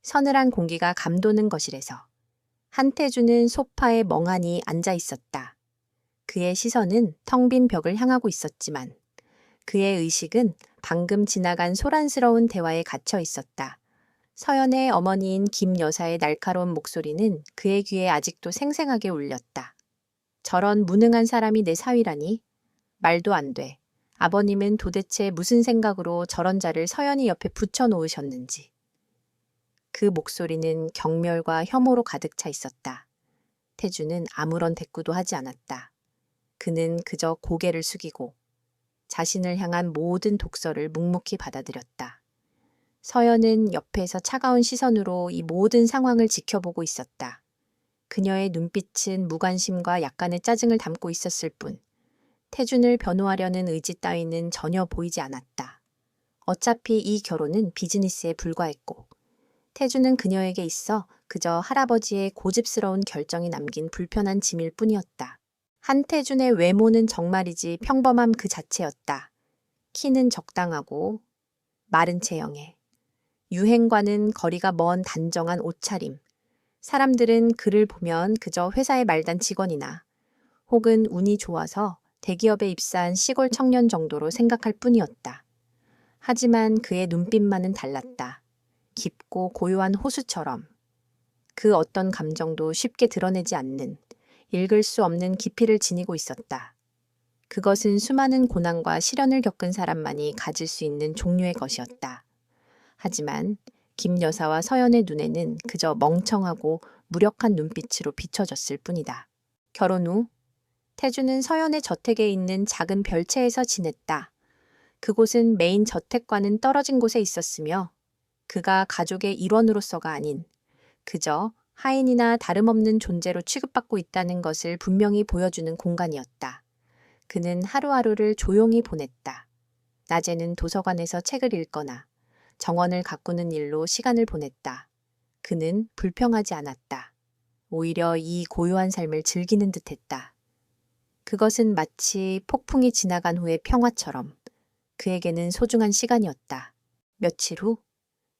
서늘한 공기가 감도는 거실에서 한태주는 소파에 멍하니 앉아 있었다. 그의 시선은 텅 빈 벽을 향하고 있었지만 그의 의식은 방금 지나간 소란스러운 대화에 갇혀 있었다. 서연의 어머니인 김 여사의 날카로운 목소리는 그의 귀에 아직도 생생하게 울렸다. 저런 무능한 사람이 내 사위라니? 말도 안 돼. 아버님은 도대체 무슨 생각으로 저런 자를 서연이 옆에 붙여놓으셨는지. 그 목소리는 경멸과 혐오로 가득 차 있었다. 태주는 아무런 대꾸도 하지 않았다. 그는 그저 고개를 숙이고 자신을 향한 모든 독서를 묵묵히 받아들였다. 서연은 옆에서 차가운 시선으로 이 모든 상황을 지켜보고 있었다. 그녀의 눈빛은 무관심과 약간의 짜증을 담고 있었을 뿐 태준을 변호하려는 의지 따위는 전혀 보이지 않았다. 어차피 이 결혼은 비즈니스에 불과했고 태준은 그녀에게 있어 그저 할아버지의 고집스러운 결정이 남긴 불편한 짐일 뿐이었다. 한태준의 외모는 정말이지 평범함 그 자체였다. 키는 적당하고 마른 체형에 유행과는 거리가 먼 단정한 옷차림. 사람들은 그를 보면 그저 회사의 말단 직원이나 혹은 운이 좋아서 대기업에 입사한 시골 청년 정도로 생각할 뿐이었다. 하지만 그의 눈빛만은 달랐다. 깊고 고요한 호수처럼 그 어떤 감정도 쉽게 드러내지 않는 읽을 수 없는 깊이를 지니고 있었다. 그것은 수많은 고난과 시련을 겪은 사람만이 가질 수 있는 종류의 것이었다. 하지만 김 여사와 서연의 눈에는 그저 멍청하고 무력한 눈빛으로 비춰졌을 뿐이다. 결혼 후 태주는 서연의 저택에 있는 작은 별채에서 지냈다. 그곳은 메인 저택과는 떨어진 곳에 있었으며 그가 가족의 일원으로서가 아닌 그저 하인이나 다름없는 존재로 취급받고 있다는 것을 분명히 보여주는 공간이었다. 그는 하루하루를 조용히 보냈다. 낮에는 도서관에서 책을 읽거나 정원을 가꾸는 일로 시간을 보냈다. 그는 불평하지 않았다. 오히려 이 고요한 삶을 즐기는 듯했다. 그것은 마치 폭풍이 지나간 후의 평화처럼 그에게는 소중한 시간이었다. 며칠 후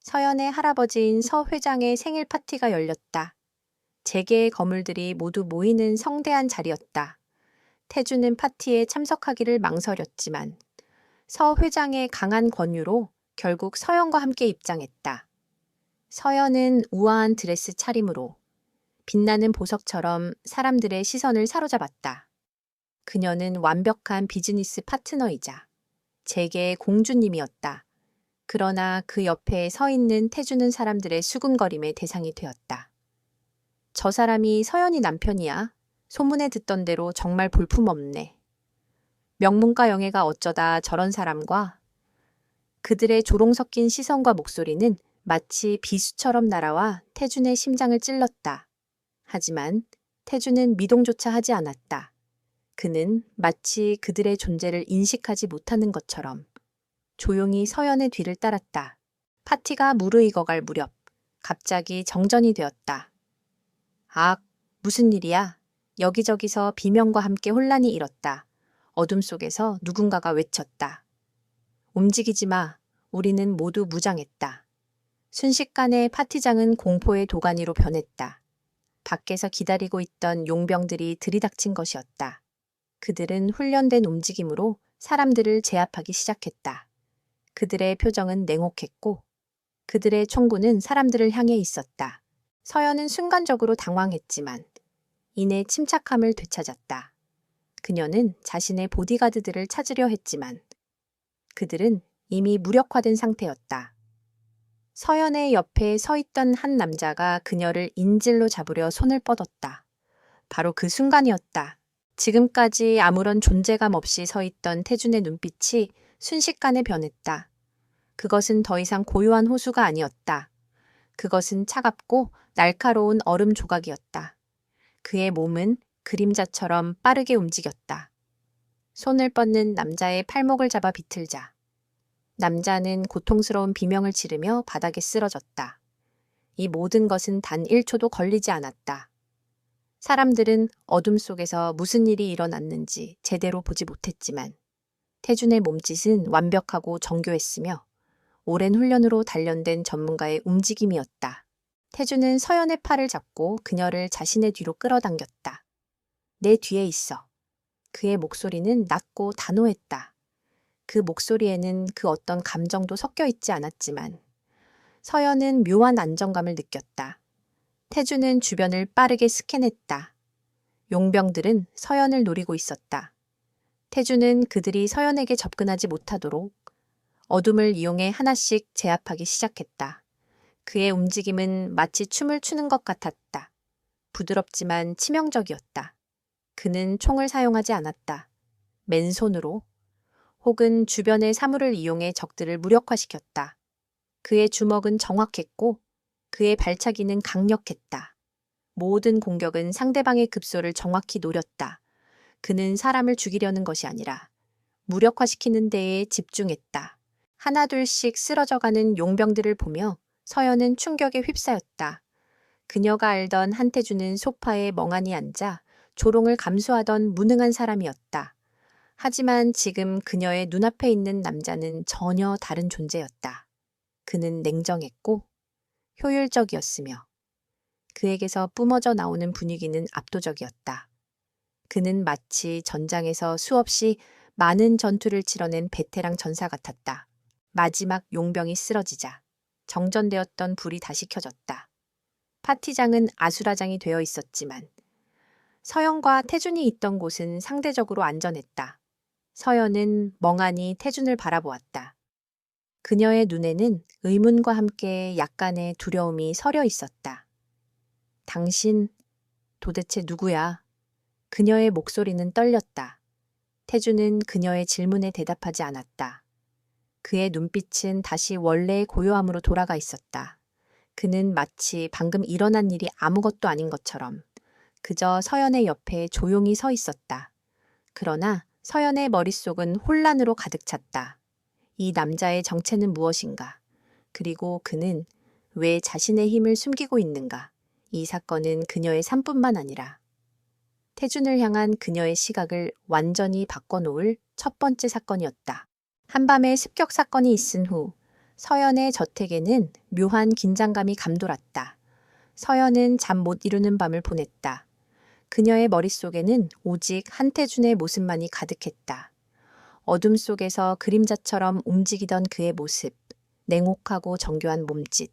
서연의 할아버지인 서 회장의 생일 파티가 열렸다. 재계의 거물들이 모두 모이는 성대한 자리였다. 태주는 파티에 참석하기를 망설였지만 서 회장의 강한 권유로 결국 서연과 함께 입장했다. 서연은 우아한 드레스 차림으로 빛나는 보석처럼 사람들의 시선을 사로잡았다. 그녀는 완벽한 비즈니스 파트너이자 재계의 공주님이었다. 그러나 그 옆에 서 있는 태주는 사람들의 수군거림의 대상이 되었다. 저 사람이 서연이 남편이야. 소문에 듣던 대로 정말 볼품없네. 명문가 영예가 어쩌다 저런 사람과. 그들의 조롱 섞인 시선과 목소리는 마치 비수처럼 날아와 태준의 심장을 찔렀다. 하지만 태준은 미동조차 하지 않았다. 그는 마치 그들의 존재를 인식하지 못하는 것처럼 조용히 서연의 뒤를 따랐다. 파티가 무르익어갈 무렵 갑자기 정전이 되었다. 악, 무슨 일이야? 여기저기서 비명과 함께 혼란이 일었다. 어둠 속에서 누군가가 외쳤다. 움직이지 마. 우리는 모두 무장했다. 순식간에 파티장은 공포의 도가니로 변했다. 밖에서 기다리고 있던 용병들이 들이닥친 것이었다. 그들은 훈련된 움직임으로 사람들을 제압하기 시작했다. 그들의 표정은 냉혹했고 그들의 총구는 사람들을 향해 있었다. 서연은 순간적으로 당황했지만 이내 침착함을 되찾았다. 그녀는 자신의 보디가드들을 찾으려 했지만 그들은 이미 무력화된 상태였다. 서연의 옆에 서 있던 한 남자가 그녀를 인질로 잡으려 손을 뻗었다. 바로 그 순간이었다. 지금까지 아무런 존재감 없이 서 있던 태준의 눈빛이 순식간에 변했다. 그것은 더 이상 고요한 호수가 아니었다. 그것은 차갑고 날카로운 얼음 조각이었다. 그의 몸은 그림자처럼 빠르게 움직였다. 손을 뻗는 남자의 팔목을 잡아 비틀자 남자는 고통스러운 비명을 지르며 바닥에 쓰러졌다. 이 모든 것은 단 1초도 걸리지 않았다. 사람들은 어둠 속에서 무슨 일이 일어났는지 제대로 보지 못했지만 태준의 몸짓은 완벽하고 정교했으며 오랜 훈련으로 단련된 전문가의 움직임이었다. 태주는 서연의 팔을 잡고 그녀를 자신의 뒤로 끌어당겼다. 내 뒤에 있어. 그의 목소리는 낮고 단호했다. 그 목소리에는 그 어떤 감정도 섞여 있지 않았지만 서연은 묘한 안정감을 느꼈다. 태주는 주변을 빠르게 스캔했다. 용병들은 서연을 노리고 있었다. 태주는 그들이 서연에게 접근하지 못하도록 어둠을 이용해 하나씩 제압하기 시작했다. 그의 움직임은 마치 춤을 추는 것 같았다. 부드럽지만 치명적이었다. 그는 총을 사용하지 않았다. 맨손으로 혹은 주변의 사물을 이용해 적들을 무력화시켰다. 그의 주먹은 정확했고 그의 발차기는 강력했다. 모든 공격은 상대방의 급소를 정확히 노렸다. 그는 사람을 죽이려는 것이 아니라 무력화시키는 데에 집중했다. 하나둘씩 쓰러져가는 용병들을 보며 서연은 충격에 휩싸였다. 그녀가 알던 한태주는 소파에 멍하니 앉아 조롱을 감수하던 무능한 사람이었다. 하지만 지금 그녀의 눈앞에 있는 남자는 전혀 다른 존재였다. 그는 냉정했고 효율적이었으며 그에게서 뿜어져 나오는 분위기는 압도적이었다. 그는 마치 전장에서 수없이 많은 전투를 치러낸 베테랑 전사 같았다. 마지막 용병이 쓰러지자 정전되었던 불이 다시 켜졌다. 파티장은 아수라장이 되어 있었지만 서연과 태준이 있던 곳은 상대적으로 안전했다. 서연은 멍하니 태준을 바라보았다. 그녀의 눈에는 의문과 함께 약간의 두려움이 서려 있었다. 당신 도대체 누구야? 그녀의 목소리는 떨렸다. 태준은 그녀의 질문에 대답하지 않았다. 그의 눈빛은 다시 원래의 고요함으로 돌아가 있었다. 그는 마치 방금 일어난 일이 아무것도 아닌 것처럼 그저 서연의 옆에 조용히 서 있었다. 그러나 서연의 머릿속은 혼란으로 가득 찼다. 이 남자의 정체는 무엇인가? 그리고 그는 왜 자신의 힘을 숨기고 있는가? 이 사건은 그녀의 삶뿐만 아니라 태준을 향한 그녀의 시각을 완전히 바꿔놓을 첫 번째 사건이었다. 한밤에 습격 사건이 있은 후 서연의 저택에는 묘한 긴장감이 감돌았다. 서연은 잠 못 이루는 밤을 보냈다. 그녀의 머릿속에는 오직 한태준의 모습만이 가득했다. 어둠 속에서 그림자처럼 움직이던 그의 모습, 냉혹하고 정교한 몸짓,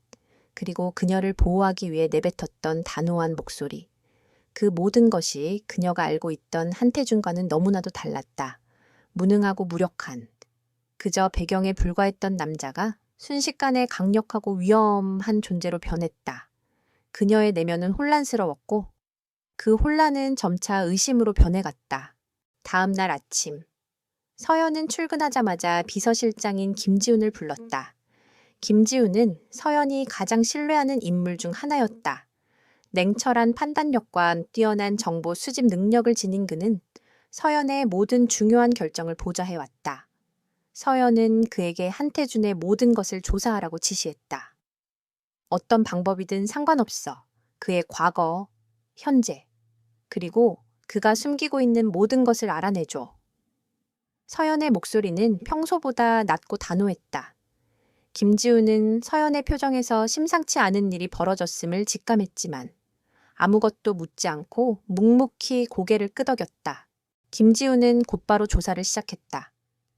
그리고 그녀를 보호하기 위해 내뱉었던 단호한 목소리. 그 모든 것이 그녀가 알고 있던 한태준과는 너무나도 달랐다. 무능하고 무력한, 그저 배경에 불과했던 남자가 순식간에 강력하고 위험한 존재로 변했다. 그녀의 내면은 혼란스러웠고 그 혼란은 점차 의심으로 변해갔다. 다음 날 아침, 서연은 출근하자마자 비서실장인 김지훈을 불렀다. 김지훈은 서연이 가장 신뢰하는 인물 중 하나였다. 냉철한 판단력과 뛰어난 정보 수집 능력을 지닌 그는 서연의 모든 중요한 결정을 보좌해왔다. 서연은 그에게 한태준의 모든 것을 조사하라고 지시했다. 어떤 방법이든 상관없어. 그의 과거, 현재, 그리고 그가 숨기고 있는 모든 것을 알아내줘. 서연의 목소리는 평소보다 낮고 단호했다. 김지우는 서연의 표정에서 심상치 않은 일이 벌어졌음을 직감했지만 아무것도 묻지 않고 묵묵히 고개를 끄덕였다. 김지우는 곧바로 조사를 시작했다.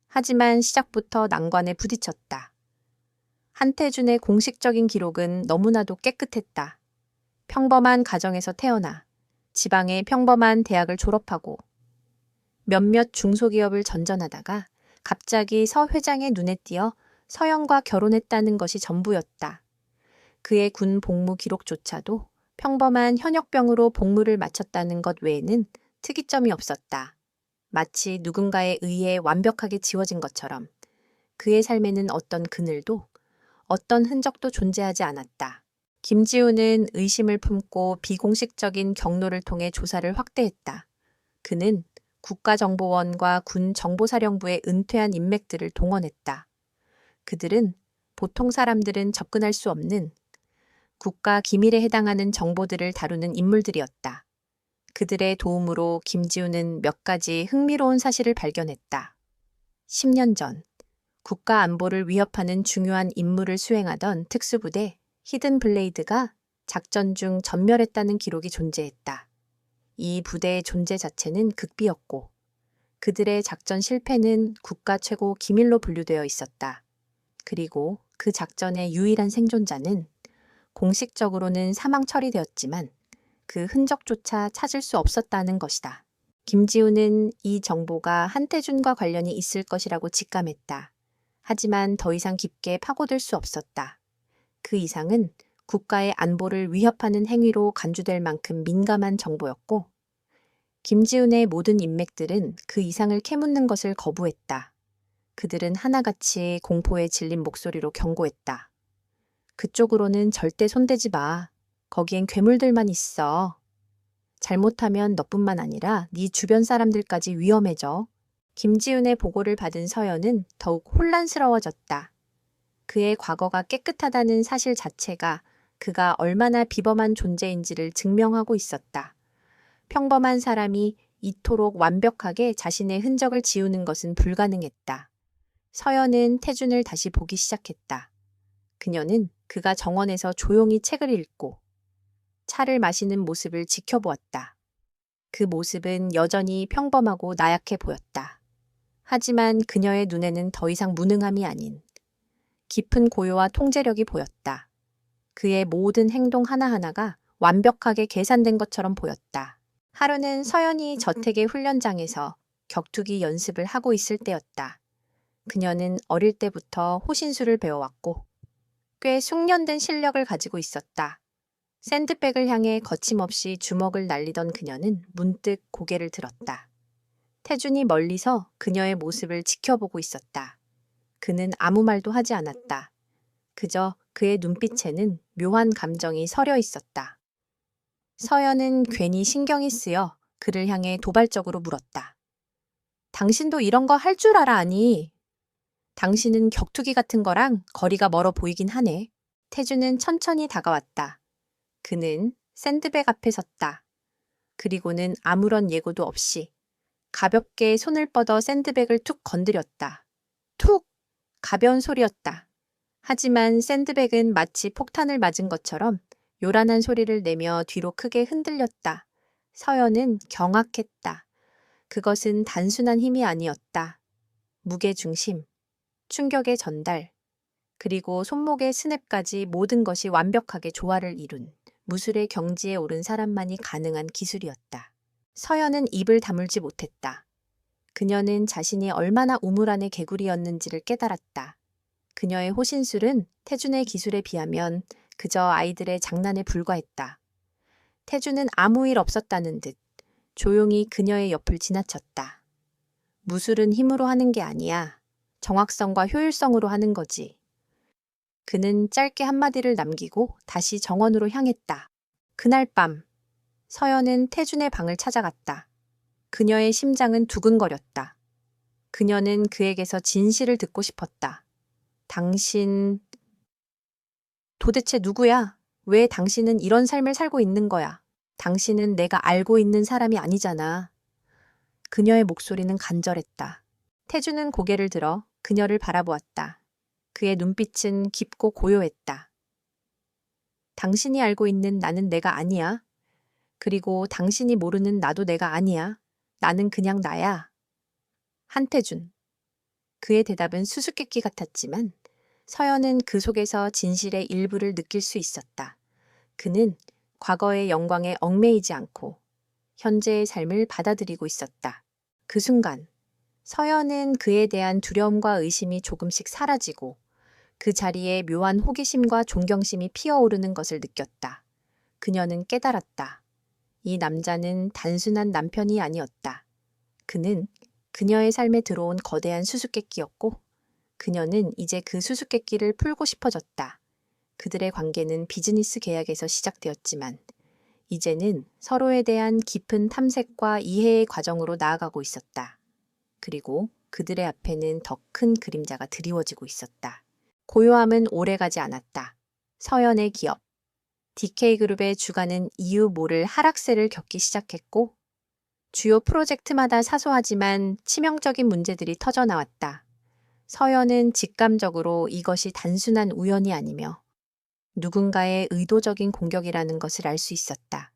하지만 시작부터 난관에 부딪혔다. 한태준의 공식적인 기록은 너무나도 깨끗했다. 평범한 가정에서 태어나 지방의 평범한 대학을 졸업하고 몇몇 중소기업을 전전하다가 갑자기 서 회장의 눈에 띄어 서연과 결혼했다는 것이 전부였다. 그의 군 복무 기록조차도 평범한 현역병으로 복무를 마쳤다는 것 외에는 특이점이 없었다. 마치 누군가에 의해 완벽하게 지워진 것처럼 그의 삶에는 어떤 그늘도 어떤 흔적도 존재하지 않았다. 김지우는 의심을 품고 비공식적인 경로를 통해 조사를 확대했다. 그는 국가정보원과 군 정보사령부의 은퇴한 인맥들을 동원했다. 그들은 보통 사람들은 접근할 수 없는 국가 기밀에 해당하는 정보들을 다루는 인물들이었다. 그들의 도움으로 김지우는 몇 가지 흥미로운 사실을 발견했다. 10년 전 국가 안보를 위협하는 중요한 임무를 수행하던 특수부대 히든 블레이드가 작전 중 전멸했다는 기록이 존재했다. 이 부대의 존재 자체는 극비였고 그들의 작전 실패는 국가 최고 기밀로 분류되어 있었다. 그리고 그 작전의 유일한 생존자는 공식적으로는 사망 처리되었지만 그 흔적조차 찾을 수 없었다는 것이다. 김지우는 이 정보가 한태준과 관련이 있을 것이라고 직감했다. 하지만 더 이상 깊게 파고들 수 없었다. 그 이상은 국가의 안보를 위협하는 행위로 간주될 만큼 민감한 정보였고 김지훈의 모든 인맥들은 그 이상을 캐묻는 것을 거부했다. 그들은 하나같이 공포에 질린 목소리로 경고했다. 그쪽으로는 절대 손대지 마. 거기엔 괴물들만 있어. 잘못하면 너뿐만 아니라 네 주변 사람들까지 위험해져. 김지훈의 보고를 받은 서연은 더욱 혼란스러워졌다. 그의 과거가 깨끗하다는 사실 자체가 그가 얼마나 비범한 존재인지를 증명하고 있었다. 평범한 사람이 이토록 완벽하게 자신의 흔적을 지우는 것은 불가능했다. 서연은 태준을 다시 보기 시작했다. 그녀는 그가 정원에서 조용히 책을 읽고 차를 마시는 모습을 지켜보았다. 그 모습은 여전히 평범하고 나약해 보였다. 하지만 그녀의 눈에는 더 이상 무능함이 아닌 깊은 고요와 통제력이 보였다. 그의 모든 행동 하나하나가 완벽하게 계산된 것처럼 보였다. 하루는 서연이 저택의 훈련장에서 격투기 연습을 하고 있을 때였다. 그녀는 어릴 때부터 호신술을 배워왔고 꽤 숙련된 실력을 가지고 있었다. 샌드백을 향해 거침없이 주먹을 날리던 그녀는 문득 고개를 들었다. 태준이 멀리서 그녀의 모습을 지켜보고 있었다. 그는 아무 말도 하지 않았다. 그저 그의 눈빛에는 묘한 감정이 서려 있었다. 서연은 괜히 신경이 쓰여 그를 향해 도발적으로 물었다. 당신도 이런 거 할 줄 알아 아니? 당신은 격투기 같은 거랑 거리가 멀어 보이긴 하네. 태준은 천천히 다가왔다. 그는 샌드백 앞에 섰다. 그리고는 아무런 예고도 없이 가볍게 손을 뻗어 샌드백을 툭 건드렸다. 툭! 가벼운 소리였다. 하지만 샌드백은 마치 폭탄을 맞은 것처럼 요란한 소리를 내며 뒤로 크게 흔들렸다. 서연은 경악했다. 그것은 단순한 힘이 아니었다. 무게중심, 충격의 전달, 그리고 손목의 스냅까지 모든 것이 완벽하게 조화를 이룬 무술의 경지에 오른 사람만이 가능한 기술이었다. 서연은 입을 다물지 못했다. 그녀는 자신이 얼마나 우물 안의 개구리였는지를 깨달았다. 그녀의 호신술은 태준의 기술에 비하면 그저 아이들의 장난에 불과했다. 태준은 아무 일 없었다는 듯 조용히 그녀의 옆을 지나쳤다. 무술은 힘으로 하는 게 아니야. 정확성과 효율성으로 하는 거지. 그는 짧게 한마디를 남기고 다시 정원으로 향했다. 그날 밤, 서연은 태준의 방을 찾아갔다. 그녀의 심장은 두근거렸다. 그녀는 그에게서 진실을 듣고 싶었다. 당신, 도대체 누구야? 왜 당신은 이런 삶을 살고 있는 거야? 당신은 내가 알고 있는 사람이 아니잖아. 그녀의 목소리는 간절했다. 태준은 고개를 들어 그녀를 바라보았다. 그의 눈빛은 깊고 고요했다. 당신이 알고 있는 나는 내가 아니야. 그리고 당신이 모르는 나도 내가 아니야. 나는 그냥 나야. 한태준. 그의 대답은 수수께끼 같았지만 서연은 그 속에서 진실의 일부를 느낄 수 있었다. 그는 과거의 영광에 얽매이지 않고 현재의 삶을 받아들이고 있었다. 그 순간 서연은 그에 대한 두려움과 의심이 조금씩 사라지고 그 자리에 묘한 호기심과 존경심이 피어오르는 것을 느꼈다. 그녀는 깨달았다. 이 남자는 단순한 남편이 아니었다. 그는 그녀의 삶에 들어온 거대한 수수께끼였고 그녀는 이제 그 수수께끼를 풀고 싶어졌다. 그들의 관계는 비즈니스 계약에서 시작되었지만 이제는 서로에 대한 깊은 탐색과 이해의 과정으로 나아가고 있었다. 그리고 그들의 앞에는 더 큰 그림자가 드리워지고 있었다. 고요함은 오래가지 않았다. 서연의 기업, DK그룹의 주가는 이유 모를 하락세를 겪기 시작했고 주요 프로젝트마다 사소하지만 치명적인 문제들이 터져나왔다. 서연은 직감적으로 이것이 단순한 우연이 아니며 누군가의 의도적인 공격이라는 것을 알 수 있었다.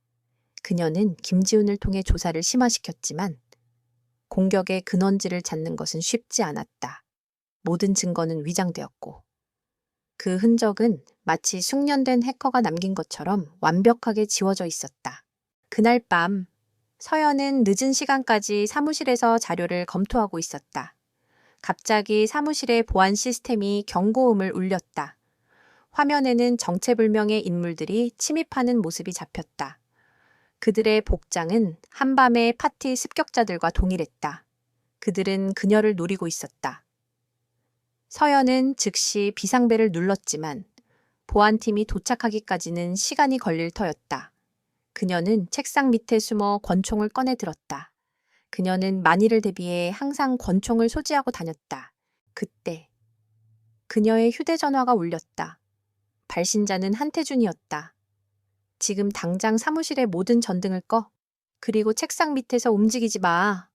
그녀는 김지훈을 통해 조사를 심화시켰지만 공격의 근원지를 찾는 것은 쉽지 않았다. 모든 증거는 위장되었고 그 흔적은 마치 숙련된 해커가 남긴 것처럼 완벽하게 지워져 있었다. 그날 밤 서연은 늦은 시간까지 사무실에서 자료를 검토하고 있었다. 갑자기 사무실의 보안 시스템이 경고음을 울렸다. 화면에는 정체불명의 인물들이 침입하는 모습이 잡혔다. 그들의 복장은 한밤의 파티 습격자들과 동일했다. 그들은 그녀를 노리고 있었다. 서연은 즉시 비상벨을 눌렀지만 보안팀이 도착하기까지는 시간이 걸릴 터였다. 그녀는 책상 밑에 숨어 권총을 꺼내 들었다. 그녀는 만일을 대비해 항상 권총을 소지하고 다녔다. 그때 그녀의 휴대전화가 울렸다. 발신자는 한태준이었다. 지금 당장 사무실의 모든 전등을 꺼. 그리고 책상 밑에서 움직이지 마.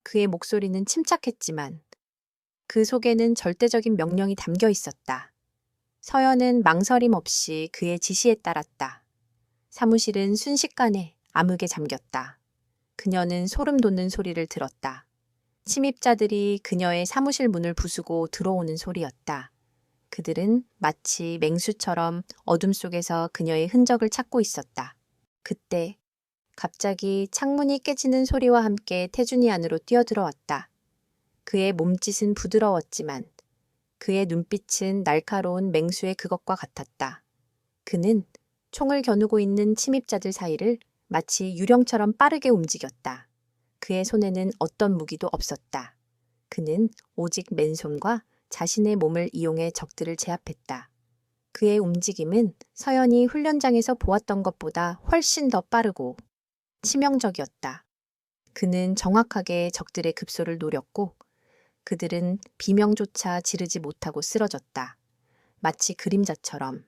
그의 목소리는 침착했지만 그 속에는 절대적인 명령이 담겨 있었다. 서연은 망설임 없이 그의 지시에 따랐다. 사무실은 순식간에 암흑에 잠겼다. 그녀는 소름 돋는 소리를 들었다. 침입자들이 그녀의 사무실 문을 부수고 들어오는 소리였다. 그들은 마치 맹수처럼 어둠 속에서 그녀의 흔적을 찾고 있었다. 그때 갑자기 창문이 깨지는 소리와 함께 태준이 안으로 뛰어들어왔다. 그의 몸짓은 부드러웠지만 그의 눈빛은 날카로운 맹수의 그것과 같았다. 그는 총을 겨누고 있는 침입자들 사이를 마치 유령처럼 빠르게 움직였다. 그의 손에는 어떤 무기도 없었다. 그는 오직 맨손과 자신의 몸을 이용해 적들을 제압했다. 그의 움직임은 서연이 훈련장에서 보았던 것보다 훨씬 더 빠르고 치명적이었다. 그는 정확하게 적들의 급소를 노렸고 그들은 비명조차 지르지 못하고 쓰러졌다. 마치 그림자처럼.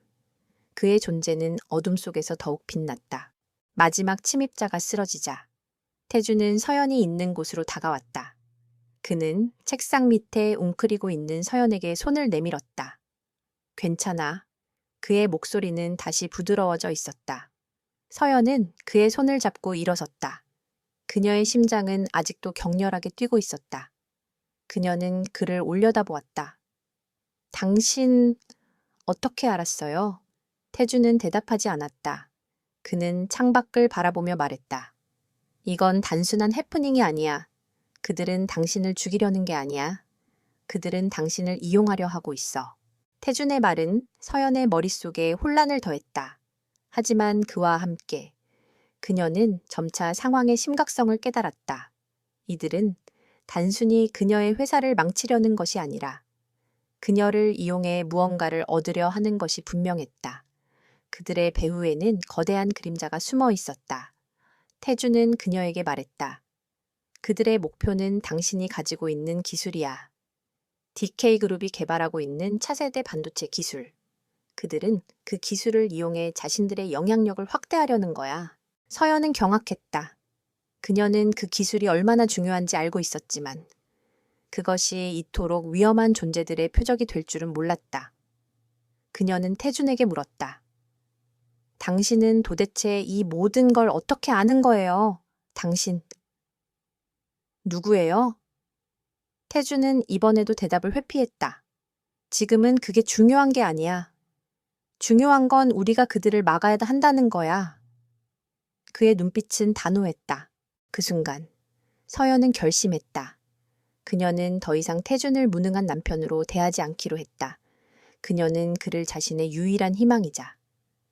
그의 존재는 어둠 속에서 더욱 빛났다. 마지막 침입자가 쓰러지자 태주는 서연이 있는 곳으로 다가왔다. 그는 책상 밑에 웅크리고 있는 서연에게 손을 내밀었다. 괜찮아. 그의 목소리는 다시 부드러워져 있었다. 서연은 그의 손을 잡고 일어섰다. 그녀의 심장은 아직도 격렬하게 뛰고 있었다. 그녀는 그를 올려다보았다. 당신 어떻게 알았어요? 태주는 대답하지 않았다. 그는 창밖을 바라보며 말했다. 이건 단순한 해프닝이 아니야. 그들은 당신을 죽이려는 게 아니야. 그들은 당신을 이용하려 하고 있어. 태준의 말은 서연의 머릿속에 혼란을 더했다. 하지만 그와 함께 그녀는 점차 상황의 심각성을 깨달았다. 이들은 단순히 그녀의 회사를 망치려는 것이 아니라 그녀를 이용해 무언가를 얻으려 하는 것이 분명했다. 그들의 배후에는 거대한 그림자가 숨어 있었다. 태주는 그녀에게 말했다. 그들의 목표는 당신이 가지고 있는 기술이야. DK그룹이 개발하고 있는 차세대 반도체 기술. 그들은 그 기술을 이용해 자신들의 영향력을 확대하려는 거야. 서연은 경악했다. 그녀는 그 기술이 얼마나 중요한지 알고 있었지만 그것이 이토록 위험한 존재들의 표적이 될 줄은 몰랐다. 그녀는 태준에게 물었다. 당신은 도대체 이 모든 걸 어떻게 아는 거예요? 당신. 누구예요? 태준은 이번에도 대답을 회피했다. 지금은 그게 중요한 게 아니야. 중요한 건 우리가 그들을 막아야 한다는 거야. 그의 눈빛은 단호했다. 그 순간 서연은 결심했다. 그녀는 더 이상 태준을 무능한 남편으로 대하지 않기로 했다. 그녀는 그를 자신의 유일한 희망이자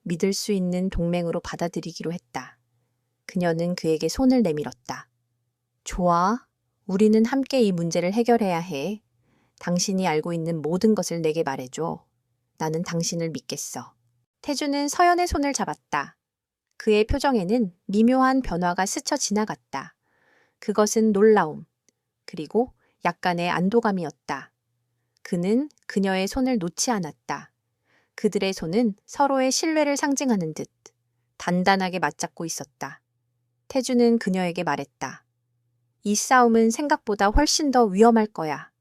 믿을 수 있는 동맹으로 받아들이기로 했다. 그녀는 그에게 손을 내밀었다. 좋아. 우리는 함께 이 문제를 해결해야 해. 당신이 알고 있는 모든 것을 내게 말해줘. 나는 당신을 믿겠어. 태준은 서연의 손을 잡았다. 그의 표정에는 미묘한 변화가 스쳐 지나갔다. 그것은 놀라움, 그리고 약간의 안도감이었다. 그는 그녀의 손을 놓지 않았다. 그들의 손은 서로의 신뢰를 상징하는 듯 단단하게 맞잡고 있었다. 태주는 그녀에게 말했다. 이 싸움은 생각보다 훨씬 더 위험할 거야.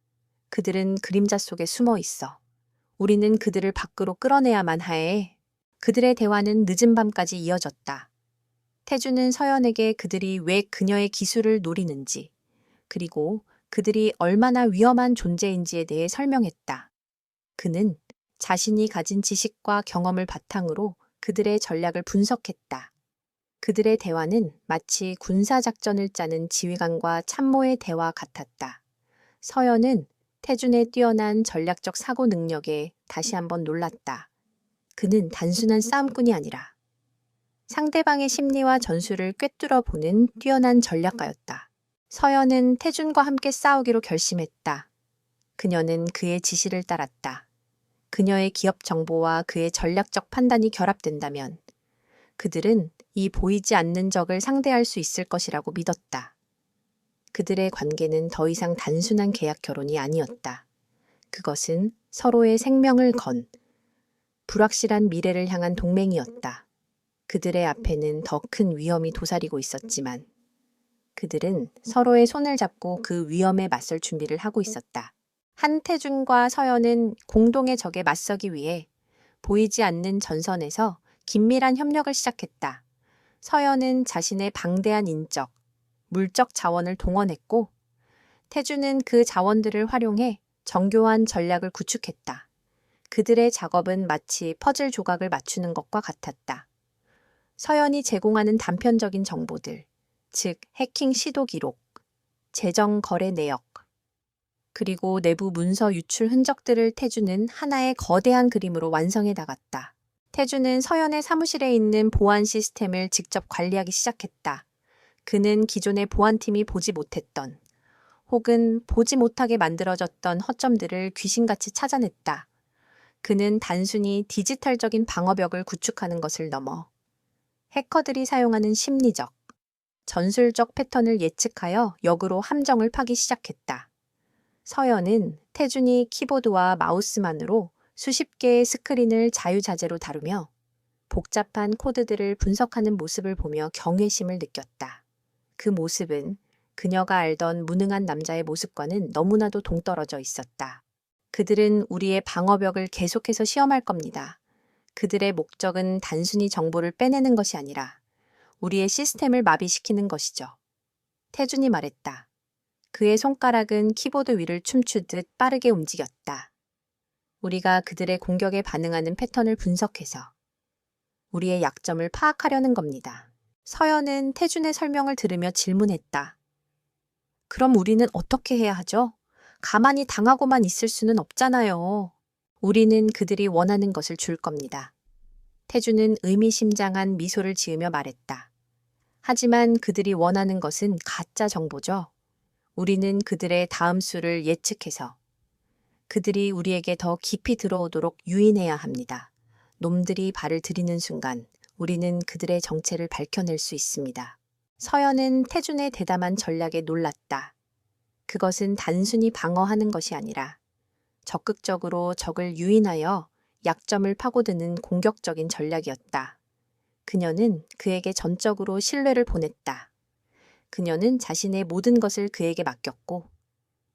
그들은 그림자 속에 숨어 있어. 우리는 그들을 밖으로 끌어내야만 해. 그들의 대화는 늦은 밤까지 이어졌다. 태주는 서연에게 그들이 왜 그녀의 기술을 노리는지, 그리고 그들이 얼마나 위험한 존재인지에 대해 설명했다. 그는 자신이 가진 지식과 경험을 바탕으로 그들의 전략을 분석했다. 그들의 대화는 마치 군사작전을 짜는 지휘관과 참모의 대화 같았다. 서연은 태준의 뛰어난 전략적 사고 능력에 다시 한번 놀랐다. 그는 단순한 싸움꾼이 아니라 상대방의 심리와 전술을 꿰뚫어 보는 뛰어난 전략가였다. 서연은 태준과 함께 싸우기로 결심했다. 그녀는 그의 지시를 따랐다. 그녀의 기업 정보와 그의 전략적 판단이 결합된다면 그들은 이 보이지 않는 적을 상대할 수 있을 것이라고 믿었다. 그들의 관계는 더 이상 단순한 계약 결혼이 아니었다. 그것은 서로의 생명을 건 불확실한 미래를 향한 동맹이었다. 그들의 앞에는 더 큰 위험이 도사리고 있었지만 그들은 서로의 손을 잡고 그 위험에 맞설 준비를 하고 있었다. 한태준과 서연은 공동의 적에 맞서기 위해 보이지 않는 전선에서 긴밀한 협력을 시작했다. 서연은 자신의 방대한 인적, 물적 자원을 동원했고 태준은 그 자원들을 활용해 정교한 전략을 구축했다. 그들의 작업은 마치 퍼즐 조각을 맞추는 것과 같았다. 서연이 제공하는 단편적인 정보들, 즉 해킹 시도 기록, 재정 거래 내역, 그리고 내부 문서 유출 흔적들을 태준은 하나의 거대한 그림으로 완성해 나갔다. 태준은 서연의 사무실에 있는 보안 시스템을 직접 관리하기 시작했다. 그는 기존의 보안팀이 보지 못했던 혹은 보지 못하게 만들어졌던 허점들을 귀신같이 찾아냈다. 그는 단순히 디지털적인 방어벽을 구축하는 것을 넘어 해커들이 사용하는 심리적, 전술적 패턴을 예측하여 역으로 함정을 파기 시작했다. 서연은 태준이 키보드와 마우스만으로 수십 개의 스크린을 자유자재로 다루며 복잡한 코드들을 분석하는 모습을 보며 경외심을 느꼈다. 그 모습은 그녀가 알던 무능한 남자의 모습과는 너무나도 동떨어져 있었다. 그들은 우리의 방어벽을 계속해서 시험할 겁니다. 그들의 목적은 단순히 정보를 빼내는 것이 아니라 우리의 시스템을 마비시키는 것이죠. 태준이 말했다. 그의 손가락은 키보드 위를 춤추듯 빠르게 움직였다. 우리가 그들의 공격에 반응하는 패턴을 분석해서 우리의 약점을 파악하려는 겁니다. 서연은 태준의 설명을 들으며 질문했다. 그럼 우리는 어떻게 해야 하죠? 가만히 당하고만 있을 수는 없잖아요. 우리는 그들이 원하는 것을 줄 겁니다. 태준은 의미심장한 미소를 지으며 말했다. 하지만 그들이 원하는 것은 가짜 정보죠. 우리는 그들의 다음 수를 예측해서 그들이 우리에게 더 깊이 들어오도록 유인해야 합니다. 놈들이 발을 들이는 순간 우리는 그들의 정체를 밝혀낼 수 있습니다. 서연은 태준의 대담한 전략에 놀랐다. 그것은 단순히 방어하는 것이 아니라 적극적으로 적을 유인하여 약점을 파고드는 공격적인 전략이었다. 그녀는 그에게 전적으로 신뢰를 보냈다. 그녀는 자신의 모든 것을 그에게 맡겼고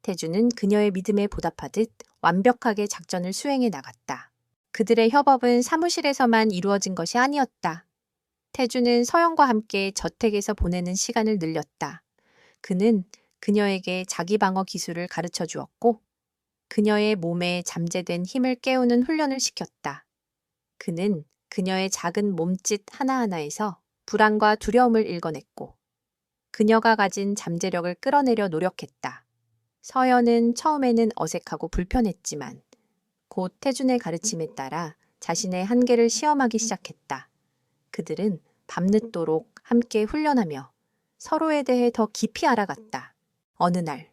태준은 그녀의 믿음에 보답하듯 완벽하게 작전을 수행해 나갔다. 그들의 협업은 사무실에서만 이루어진 것이 아니었다. 태준은 서연과 함께 저택에서 보내는 시간을 늘렸다. 그는 그녀에게 자기 방어 기술을 가르쳐 주었고 그녀의 몸에 잠재된 힘을 깨우는 훈련을 시켰다. 그는 그녀의 작은 몸짓 하나하나에서 불안과 두려움을 읽어냈고 그녀가 가진 잠재력을 끌어내려 노력했다. 서연은 처음에는 어색하고 불편했지만 곧 태준의 가르침에 따라 자신의 한계를 시험하기 시작했다. 그들은 밤늦도록 함께 훈련하며 서로에 대해 더 깊이 알아갔다. 어느 날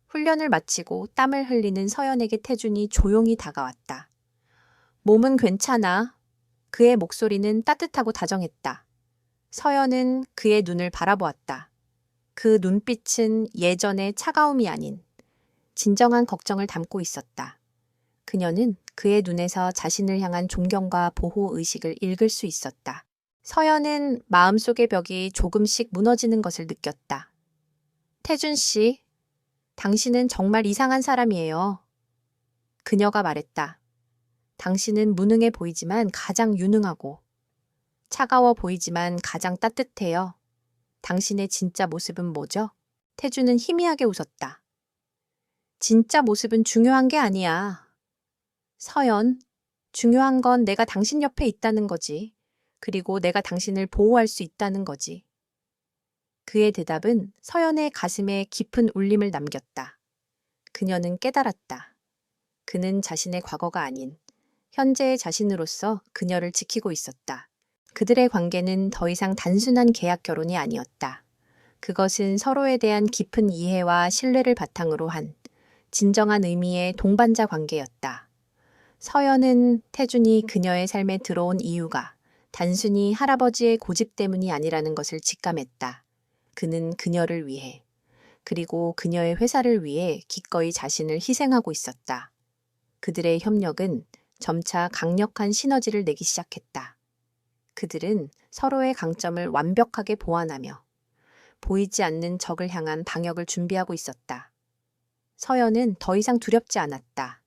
훈련을 마치고 땀을 흘리는 서연에게 태준이 조용히 다가왔다. 몸은 괜찮아. 그의 목소리는 따뜻하고 다정했다. 서연은 그의 눈을 바라보았다. 그 눈빛은 예전의 차가움이 아닌 진정한 걱정을 담고 있었다. 그녀는 그의 눈에서 자신을 향한 존경과 보호 의식을 읽을 수 있었다. 서연은 마음속의 벽이 조금씩 무너지는 것을 느꼈다. 태준 씨, 당신은 정말 이상한 사람이에요. 그녀가 말했다. 당신은 무능해 보이지만 가장 유능하고 차가워 보이지만 가장 따뜻해요. 당신의 진짜 모습은 뭐죠? 태주는 희미하게 웃었다. 진짜 모습은 중요한 게 아니야. 서연, 중요한 건 내가 당신 옆에 있다는 거지. 그리고 내가 당신을 보호할 수 있다는 거지. 그의 대답은 서연의 가슴에 깊은 울림을 남겼다. 그녀는 깨달았다. 그는 자신의 과거가 아닌 현재의 자신으로서 그녀를 지키고 있었다. 그들의 관계는 더 이상 단순한 계약 결혼이 아니었다. 그것은 서로에 대한 깊은 이해와 신뢰를 바탕으로 한 진정한 의미의 동반자 관계였다. 서연은 태준이 그녀의 삶에 들어온 이유가 단순히 할아버지의 고집 때문이 아니라는 것을 직감했다. 그는 그녀를 위해, 그리고 그녀의 회사를 위해 기꺼이 자신을 희생하고 있었다. 그들의 협력은 점차 강력한 시너지를 내기 시작했다. 그들은 서로의 강점을 완벽하게 보완하며 보이지 않는 적을 향한 방역을 준비하고 있었다. 서연은 더 이상 두렵지 않았다.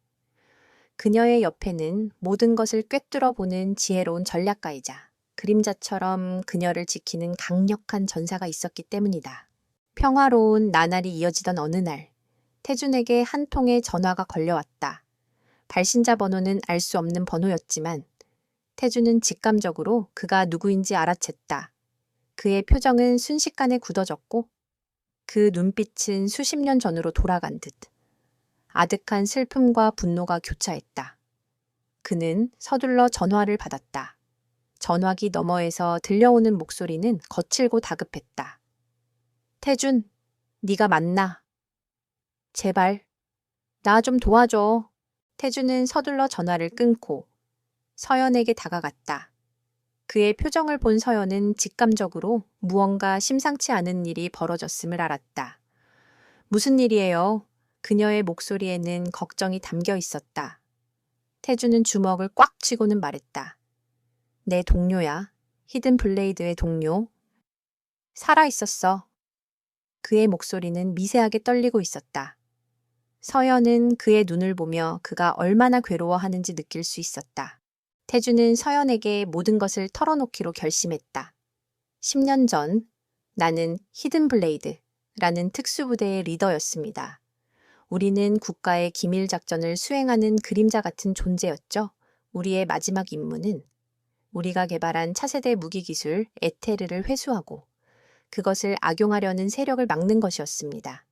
그녀의 옆에는 모든 것을 꿰뚫어 보는 지혜로운 전략가이자 그림자처럼 그녀를 지키는 강력한 전사가 있었기 때문이다. 평화로운 나날이 이어지던 어느 날, 태준에게 한 통의 전화가 걸려왔다. 발신자 번호는 알 수 없는 번호였지만 태준은 직감적으로 그가 누구인지 알아챘다. 그의 표정은 순식간에 굳어졌고 그 눈빛은 수십 년 전으로 돌아간 듯 아득한 슬픔과 분노가 교차했다. 그는 서둘러 전화를 받았다. 전화기 너머에서 들려오는 목소리는 거칠고 다급했다. 태준, 네가 맞나? 제발, 나 좀 도와줘. 태준은 서둘러 전화를 끊고 서연에게 다가갔다. 그의 표정을 본 서연은 직감적으로 무언가 심상치 않은 일이 벌어졌음을 알았다. 무슨 일이에요? 그녀의 목소리에는 걱정이 담겨 있었다. 태준은 주먹을 꽉 쥐고는 말했다. 내 동료야. 히든 블레이드의 동료. 살아있었어. 그의 목소리는 미세하게 떨리고 있었다. 서연은 그의 눈을 보며 그가 얼마나 괴로워하는지 느낄 수 있었다. 태준은 서연에게 모든 것을 털어놓기로 결심했다. 10년 전 나는 히든 블레이드라는 특수부대의 리더였습니다. 우리는 국가의 기밀 작전을 수행하는 그림자 같은 존재였죠. 우리의 마지막 임무는 우리가 개발한 차세대 무기 기술 에테르를 회수하고 그것을 악용하려는 세력을 막는 것이었습니다.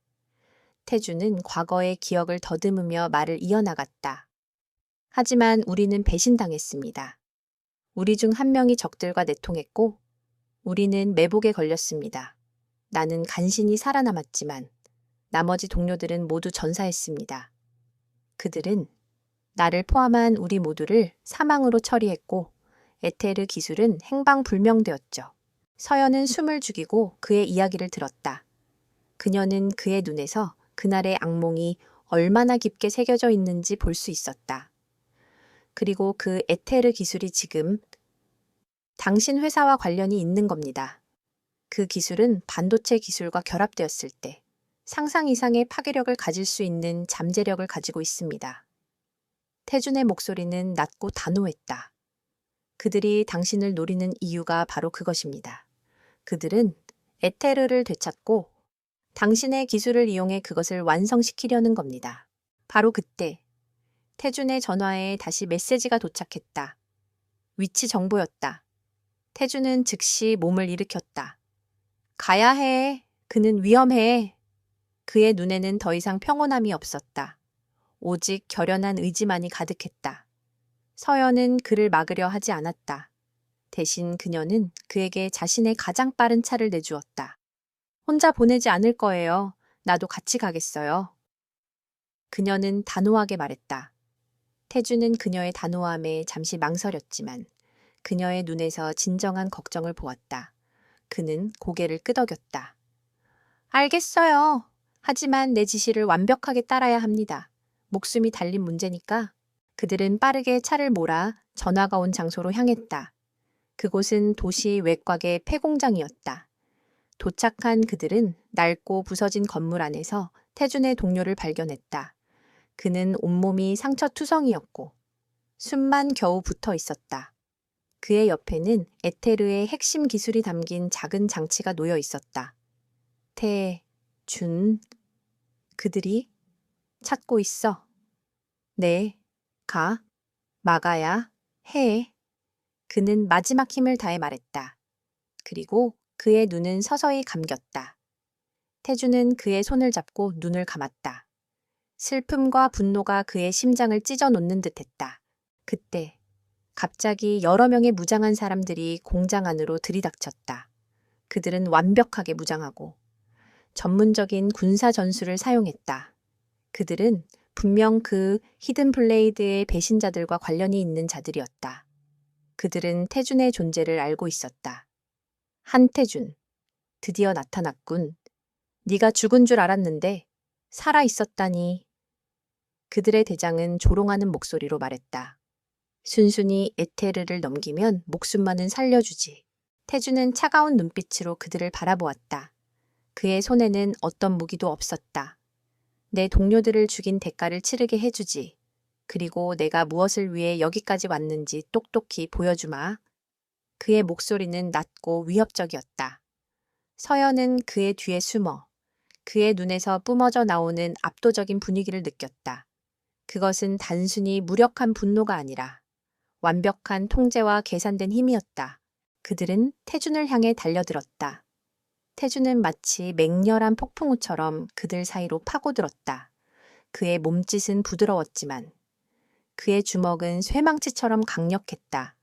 태주는 과거의 기억을 더듬으며 말을 이어나갔다. 하지만 우리는 배신당했습니다. 우리 중 한 명이 적들과 내통했고 우리는 매복에 걸렸습니다. 나는 간신히 살아남았지만 나머지 동료들은 모두 전사했습니다. 그들은 나를 포함한 우리 모두를 사망으로 처리했고 에테르 기술은 행방불명되었죠. 서연은 숨을 죽이고 그의 이야기를 들었다. 그녀는 그의 눈에서 그날의 악몽이 얼마나 깊게 새겨져 있는지 볼 수 있었다. 그리고 그 에테르 기술이 지금 당신 회사와 관련이 있는 겁니다. 그 기술은 반도체 기술과 결합되었을 때 상상 이상의 파괴력을 가질 수 있는 잠재력을 가지고 있습니다. 태준의 목소리는 낮고 단호했다. 그들이 당신을 노리는 이유가 바로 그것입니다. 그들은 에테르를 되찾고 당신의 기술을 이용해 그것을 완성시키려는 겁니다. 바로 그때 태준의 전화에 다시 메시지가 도착했다. 위치 정보였다. 태준은 즉시 몸을 일으켰다. 가야 해. 그는 위험해. 그의 눈에는 더 이상 평온함이 없었다. 오직 결연한 의지만이 가득했다. 서연은 그를 막으려 하지 않았다. 대신 그녀는 그에게 자신의 가장 빠른 차를 내주었다. 혼자 보내지 않을 거예요. 나도 같이 가겠어요. 그녀는 단호하게 말했다. 태주는 그녀의 단호함에 잠시 망설였지만 그녀의 눈에서 진정한 걱정을 보았다. 그는 고개를 끄덕였다. 알겠어요. 하지만 내 지시를 완벽하게 따라야 합니다. 목숨이 달린 문제니까. 그들은 빠르게 차를 몰아 전화가 온 장소로 향했다. 그곳은 도시 외곽의 폐공장이었다. 도착한 그들은 낡고 부서진 건물 안에서 태준의 동료를 발견했다. 그는 온몸이 상처투성이었고 숨만 겨우 붙어 있었다. 그의 옆에는 에테르의 핵심 기술이 담긴 작은 장치가 놓여 있었다. 준, 그들이 찾고 있어. 네, 가, 막아야 해. 그는 마지막 힘을 다해 말했다. 그리고 그의 눈은 서서히 감겼다. 태주는 그의 손을 잡고 눈을 감았다. 슬픔과 분노가 그의 심장을 찢어 놓는 듯했다. 그때 갑자기 여러 명의 무장한 사람들이 공장 안으로 들이닥쳤다. 그들은 완벽하게 무장하고 전문적인 군사 전술을 사용했다. 그들은 분명 그 히든 블레이드의 배신자들과 관련이 있는 자들이었다. 그들은 태준의 존재를 알고 있었다. 한태준, 드디어 나타났군. 네가 죽은 줄 알았는데 살아 있었다니. 그들의 대장은 조롱하는 목소리로 말했다. 순순히 에테르를 넘기면 목숨만은 살려주지. 태준은 차가운 눈빛으로 그들을 바라보았다. 그의 손에는 어떤 무기도 없었다. 내 동료들을 죽인 대가를 치르게 해주지. 그리고 내가 무엇을 위해 여기까지 왔는지 똑똑히 보여주마. 그의 목소리는 낮고 위협적이었다. 서연은 그의 뒤에 숨어 그의 눈에서 뿜어져 나오는 압도적인 분위기를 느꼈다. 그것은 단순히 무력한 분노가 아니라 완벽한 통제와 계산된 힘이었다. 그들은 태준을 향해 달려들었다. 태준은 마치 맹렬한 폭풍우처럼 그들 사이로 파고들었다. 그의 몸짓은 부드러웠지만 그의 주먹은 쇠망치처럼 강력했다.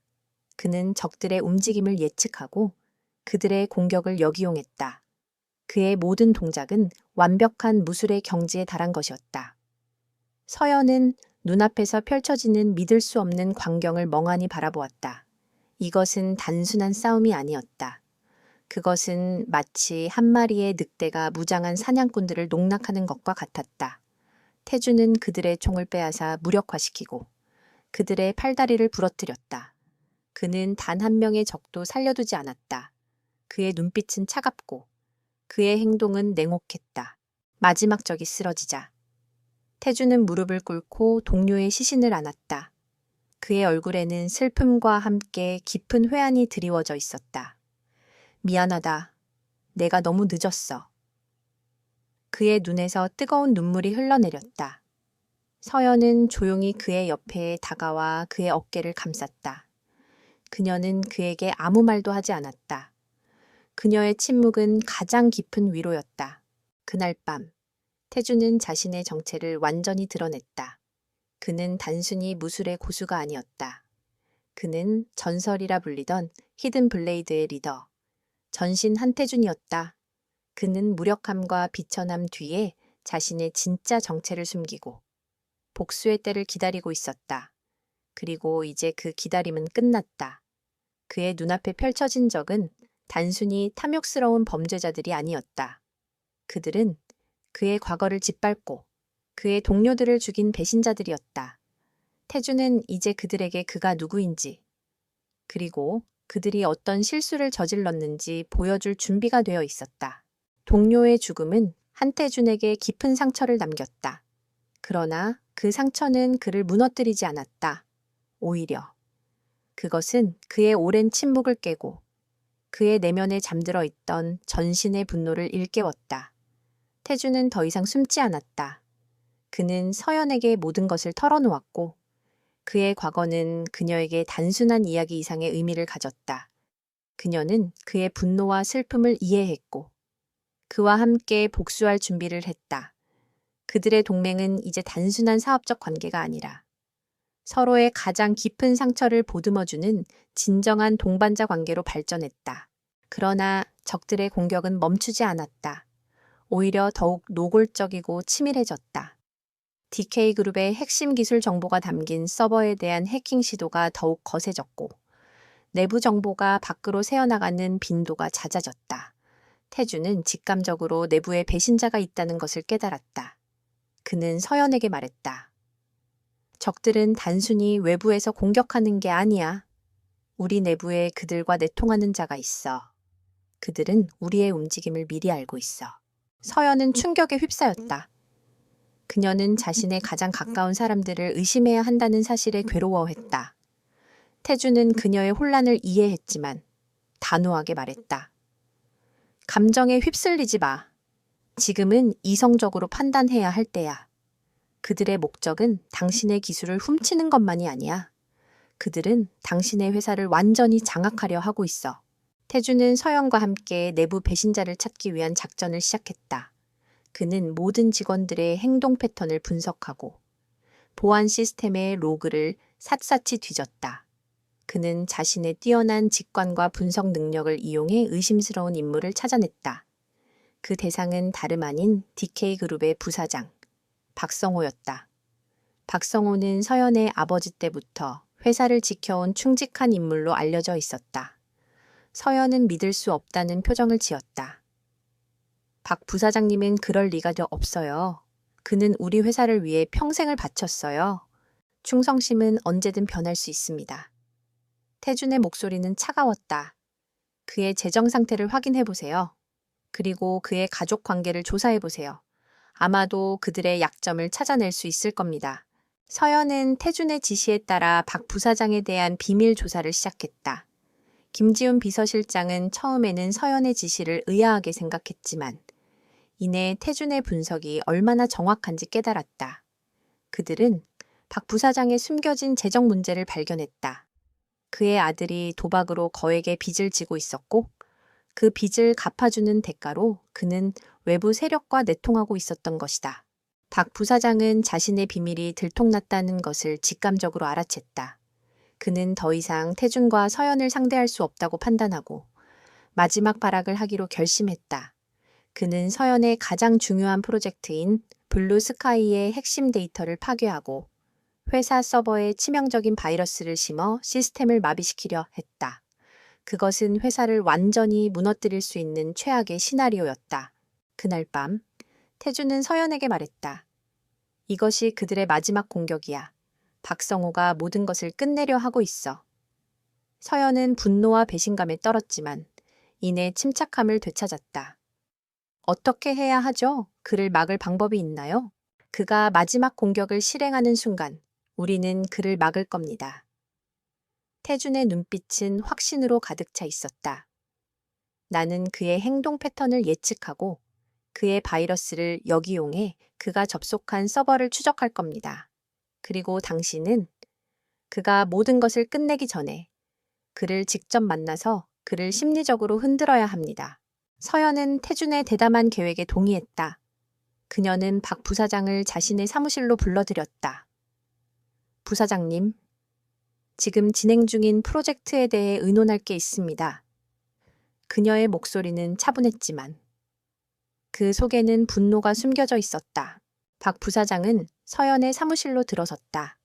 그는 적들의 움직임을 예측하고 그들의 공격을 역이용했다. 그의 모든 동작은 완벽한 무술의 경지에 달한 것이었다. 서연은 눈앞에서 펼쳐지는 믿을 수 없는 광경을 멍하니 바라보았다. 이것은 단순한 싸움이 아니었다. 그것은 마치 한 마리의 늑대가 무장한 사냥꾼들을 농락하는 것과 같았다. 태주는 그들의 총을 빼앗아 무력화시키고 그들의 팔다리를 부러뜨렸다. 그는 단 한 명의 적도 살려두지 않았다. 그의 눈빛은 차갑고 그의 행동은 냉혹했다. 마지막 적이 쓰러지자 태주는 무릎을 꿇고 동료의 시신을 안았다. 그의 얼굴에는 슬픔과 함께 깊은 회한이 드리워져 있었다. 미안하다. 내가 너무 늦었어. 그의 눈에서 뜨거운 눈물이 흘러내렸다. 서연은 조용히 그의 옆에 다가와 그의 어깨를 감쌌다. 그녀는 그에게 아무 말도 하지 않았다. 그녀의 침묵은 가장 깊은 위로였다. 그날 밤, 태주는 자신의 정체를 완전히 드러냈다. 그는 단순히 무술의 고수가 아니었다. 그는 전설이라 불리던 히든 블레이드의 리더, 전신 한태준이었다. 그는 무력함과 비천함 뒤에 자신의 진짜 정체를 숨기고 복수의 때를 기다리고 있었다. 그리고 이제 그 기다림은 끝났다. 그의 눈앞에 펼쳐진 적은 단순히 탐욕스러운 범죄자들이 아니었다. 그들은 그의 과거를 짓밟고 그의 동료들을 죽인 배신자들이었다. 태주는 이제 그들에게 그가 누구인지, 그리고 그들이 어떤 실수를 저질렀는지 보여줄 준비가 되어 있었다. 동료의 죽음은 한태준에게 깊은 상처를 남겼다. 그러나 그 상처는 그를 무너뜨리지 않았다. 오히려 그것은 그의 오랜 침묵을 깨고 그의 내면에 잠들어 있던 전신의 분노를 일깨웠다. 태주는 더 이상 숨지 않았다. 그는 서연에게 모든 것을 털어놓았고 그의 과거는 그녀에게 단순한 이야기 이상의 의미를 가졌다. 그녀는 그의 분노와 슬픔을 이해했고 그와 함께 복수할 준비를 했다. 그들의 동맹은 이제 단순한 사업적 관계가 아니라 서로의 가장 깊은 상처를 보듬어주는 진정한 동반자 관계로 발전했다. 그러나 적들의 공격은 멈추지 않았다. 오히려 더욱 노골적이고 치밀해졌다. DK그룹의 핵심 기술 정보가 담긴 서버에 대한 해킹 시도가 더욱 거세졌고 내부 정보가 밖으로 새어나가는 빈도가 잦아졌다. 태주는 직감적으로 내부에 배신자가 있다는 것을 깨달았다. 그는 서연에게 말했다. 적들은 단순히 외부에서 공격하는 게 아니야. 우리 내부에 그들과 내통하는 자가 있어. 그들은 우리의 움직임을 미리 알고 있어. 서연은 충격에 휩싸였다. 그녀는 자신의 가장 가까운 사람들을 의심해야 한다는 사실에 괴로워했다. 태주는 그녀의 혼란을 이해했지만 단호하게 말했다. 감정에 휩쓸리지 마. 지금은 이성적으로 판단해야 할 때야. 그들의 목적은 당신의 기술을 훔치는 것만이 아니야. 그들은 당신의 회사를 완전히 장악하려 하고 있어. 태주는 서연과 함께 내부 배신자를 찾기 위한 작전을 시작했다. 그는 모든 직원들의 행동 패턴을 분석하고 보안 시스템의 로그를 샅샅이 뒤졌다. 그는 자신의 뛰어난 직관과 분석 능력을 이용해 의심스러운 인물을 찾아냈다. 그 대상은 다름 아닌 DK그룹의 부사장, 박성호였다. 박성호는 서연의 아버지 때부터 회사를 지켜온 충직한 인물로 알려져 있었다. 서연은 믿을 수 없다는 표정을 지었다. 박 부사장님은 그럴 리가 없어요. 그는 우리 회사를 위해 평생을 바쳤어요. 충성심은 언제든 변할 수 있습니다. 태준의 목소리는 차가웠다. 그의 재정 상태를 확인해 보세요. 그리고 그의 가족 관계를 조사해 보세요. 아마도 그들의 약점을 찾아낼 수 있을 겁니다. 서연은 태준의 지시에 따라 박 부사장에 대한 비밀 조사를 시작했다. 김지훈 비서실장은 처음에는 서연의 지시를 의아하게 생각했지만 이내 태준의 분석이 얼마나 정확한지 깨달았다. 그들은 박 부사장의 숨겨진 재정 문제를 발견했다. 그의 아들이 도박으로 거액의 빚을 지고 있었고 그 빚을 갚아주는 대가로 그는 외부 세력과 내통하고 있었던 것이다. 박 부사장은 자신의 비밀이 들통났다는 것을 직감적으로 알아챘다. 그는 더 이상 태준과 서연을 상대할 수 없다고 판단하고 마지막 발악을 하기로 결심했다. 그는 서연의 가장 중요한 프로젝트인 블루스카이의 핵심 데이터를 파괴하고 회사 서버에 치명적인 바이러스를 심어 시스템을 마비시키려 했다. 그것은 회사를 완전히 무너뜨릴 수 있는 최악의 시나리오였다. 그날 밤 태주는 서연에게 말했다. 이것이 그들의 마지막 공격이야. 박성호가 모든 것을 끝내려 하고 있어. 서연은 분노와 배신감에 떨었지만 이내 침착함을 되찾았다. 어떻게 해야 하죠? 그를 막을 방법이 있나요? 그가 마지막 공격을 실행하는 순간 우리는 그를 막을 겁니다. 태준의 눈빛은 확신으로 가득 차 있었다. 나는 그의 행동 패턴을 예측하고 그의 바이러스를 역이용해 그가 접속한 서버를 추적할 겁니다. 그리고 당신은 그가 모든 것을 끝내기 전에 그를 직접 만나서 그를 심리적으로 흔들어야 합니다. 서연은 태준의 대담한 계획에 동의했다. 그녀는 박 부사장을 자신의 사무실로 불러들였다. 부사장님, 지금 진행 중인 프로젝트에 대해 의논할 게 있습니다. 그녀의 목소리는 차분했지만 그 속에는 분노가 숨겨져 있었다. 박 부사장은 서연의 사무실로 들어섰다.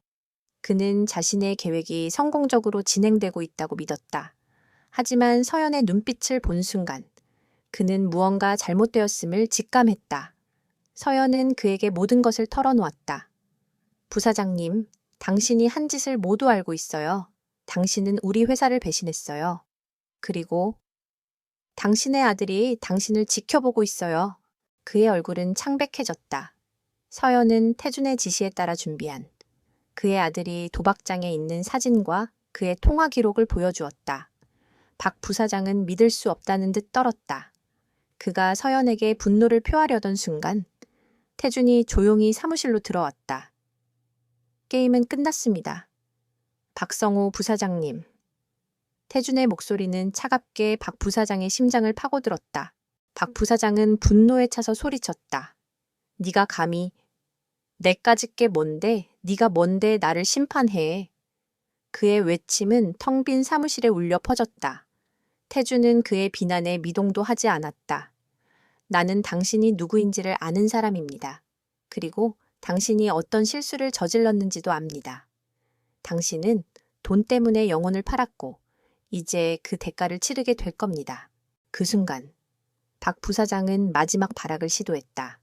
그는 자신의 계획이 성공적으로 진행되고 있다고 믿었다. 하지만 서연의 눈빛을 본 순간 그는 무언가 잘못되었음을 직감했다. 서연은 그에게 모든 것을 털어놓았다. 부사장님, 당신이 한 짓을 모두 알고 있어요. 당신은 우리 회사를 배신했어요. 그리고 당신의 아들이 당신을 지켜보고 있어요. 그의 얼굴은 창백해졌다. 서연은 태준의 지시에 따라 준비한 그의 아들이 도박장에 있는 사진과 그의 통화 기록을 보여주었다. 박 부사장은 믿을 수 없다는 듯 떨었다. 그가 서연에게 분노를 표하려던 순간 태준이 조용히 사무실로 들어왔다. 게임은 끝났습니다. 박성호 부사장님. 태준의 목소리는 차갑게 박 부사장의 심장을 파고들었다. 박 부사장은 분노에 차서 소리쳤다. 네가 감히 내까짓 게 뭔데? 네가 뭔데 나를 심판해? 그의 외침은 텅 빈 사무실에 울려 퍼졌다. 태준은 그의 비난에 미동도 하지 않았다. 나는 당신이 누구인지를 아는 사람입니다. 그리고 당신이 어떤 실수를 저질렀는지도 압니다. 당신은 돈 때문에 영혼을 팔았고 이제 그 대가를 치르게 될 겁니다. 그 순간 박 부사장은 마지막 발악을 시도했다.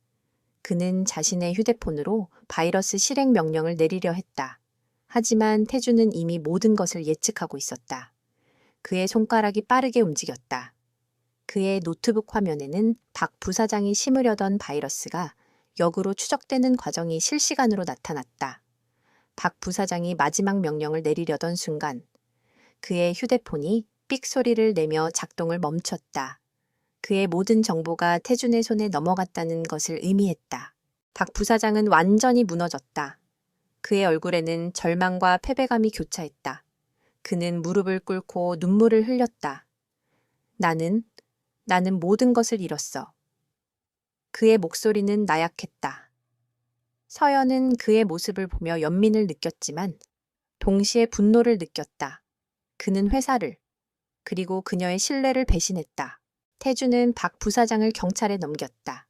그는 자신의 휴대폰으로 바이러스 실행 명령을 내리려 했다. 하지만 태준은 이미 모든 것을 예측하고 있었다. 그의 손가락이 빠르게 움직였다. 그의 노트북 화면에는 박 부사장이 심으려던 바이러스가 역으로 추적되는 과정이 실시간으로 나타났다. 박 부사장이 마지막 명령을 내리려던 순간 그의 휴대폰이 삑 소리를 내며 작동을 멈췄다. 그의 모든 정보가 태준의 손에 넘어갔다는 것을 의미했다. 박 부사장은 완전히 무너졌다. 그의 얼굴에는 절망과 패배감이 교차했다. 그는 무릎을 꿇고 눈물을 흘렸다. 나는 모든 것을 잃었어. 그의 목소리는 나약했다. 서연은 그의 모습을 보며 연민을 느꼈지만 동시에 분노를 느꼈다. 그는 회사를, 그리고 그녀의 신뢰를 배신했다. 태주는 박 부사장을 경찰에 넘겼다.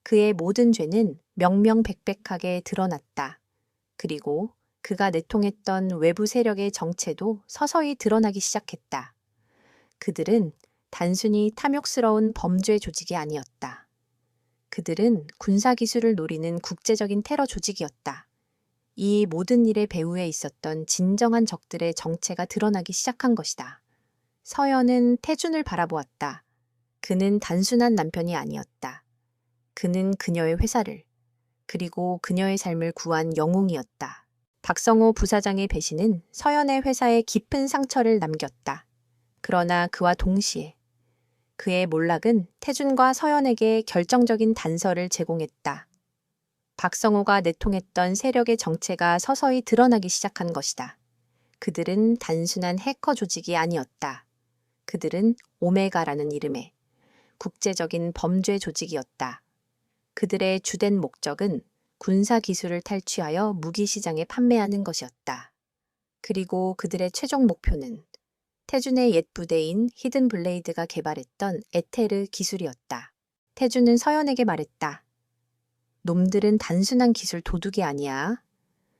그의 모든 죄는 명명백백하게 드러났다. 그리고 그가 내통했던 외부 세력의 정체도 서서히 드러나기 시작했다. 그들은 단순히 탐욕스러운 범죄 조직이 아니었다. 그들은 군사기술을 노리는 국제적인 테러 조직이었다. 이 모든 일의 배후에 있었던 진정한 적들의 정체가 드러나기 시작한 것이다. 서연은 태준을 바라보았다. 그는 단순한 남편이 아니었다. 그는 그녀의 회사를, 그리고 그녀의 삶을 구한 영웅이었다. 박성호 부사장의 배신은 서연의 회사에 깊은 상처를 남겼다. 그러나 그와 동시에 그의 몰락은 태준과 서연에게 결정적인 단서를 제공했다. 박성호가 내통했던 세력의 정체가 서서히 드러나기 시작한 것이다. 그들은 단순한 해커 조직이 아니었다. 그들은 오메가라는 이름의 국제적인 범죄 조직이었다. 그들의 주된 목적은 군사 기술을 탈취하여 무기 시장에 판매하는 것이었다. 그리고 그들의 최종 목표는 태준의 옛 부대인 히든 블레이드가 개발했던 에테르 기술이었다. 태준은 서연에게 말했다. 놈들은 단순한 기술 도둑이 아니야.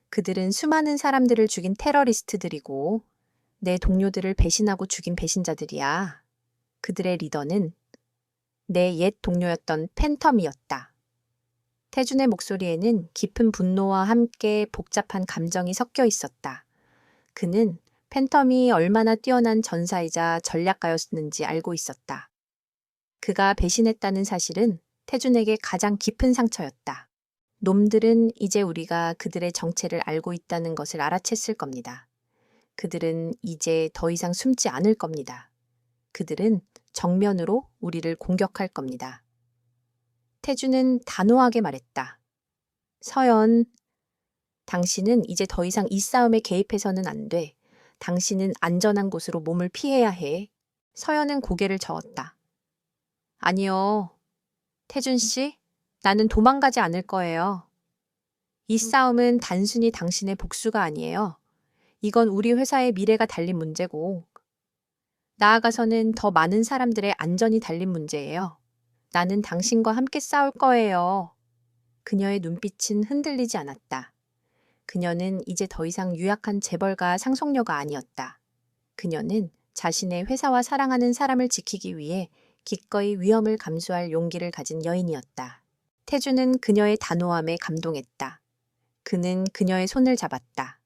그들은 수많은 사람들을 죽인 테러리스트들이고 내 동료들을 배신하고 죽인 배신자들이야. 그들의 리더는 내 옛 동료였던 팬텀이었다. 태준의 목소리에는 깊은 분노와 함께 복잡한 감정이 섞여 있었다. 그는 팬텀이 얼마나 뛰어난 전사이자 전략가였는지 알고 있었다. 그가 배신했다는 사실은 태준에게 가장 깊은 상처였다. 놈들은 이제 우리가 그들의 정체를 알고 있다는 것을 알아챘을 겁니다. 그들은 이제 더 이상 숨지 않을 겁니다. 그들은 정면으로 우리를 공격할 겁니다. 태준은 단호하게 말했다. 서연, 당신은 이제 더 이상 이 싸움에 개입해서는 안 돼. 당신은 안전한 곳으로 몸을 피해야 해. 서연은 고개를 저었다. 아니요. 태준 씨, 나는 도망가지 않을 거예요. 이 싸움은 단순히 당신의 복수가 아니에요. 이건 우리 회사의 미래가 달린 문제고, 나아가서는 더 많은 사람들의 안전이 달린 문제예요. 나는 당신과 함께 싸울 거예요. 그녀의 눈빛은 흔들리지 않았다. 그녀는 이제 더 이상 유약한 재벌가 상속녀가 아니었다. 그녀는 자신의 회사와 사랑하는 사람을 지키기 위해 기꺼이 위험을 감수할 용기를 가진 여인이었다. 태주는 그녀의 단호함에 감동했다. 그는 그녀의 손을 잡았다.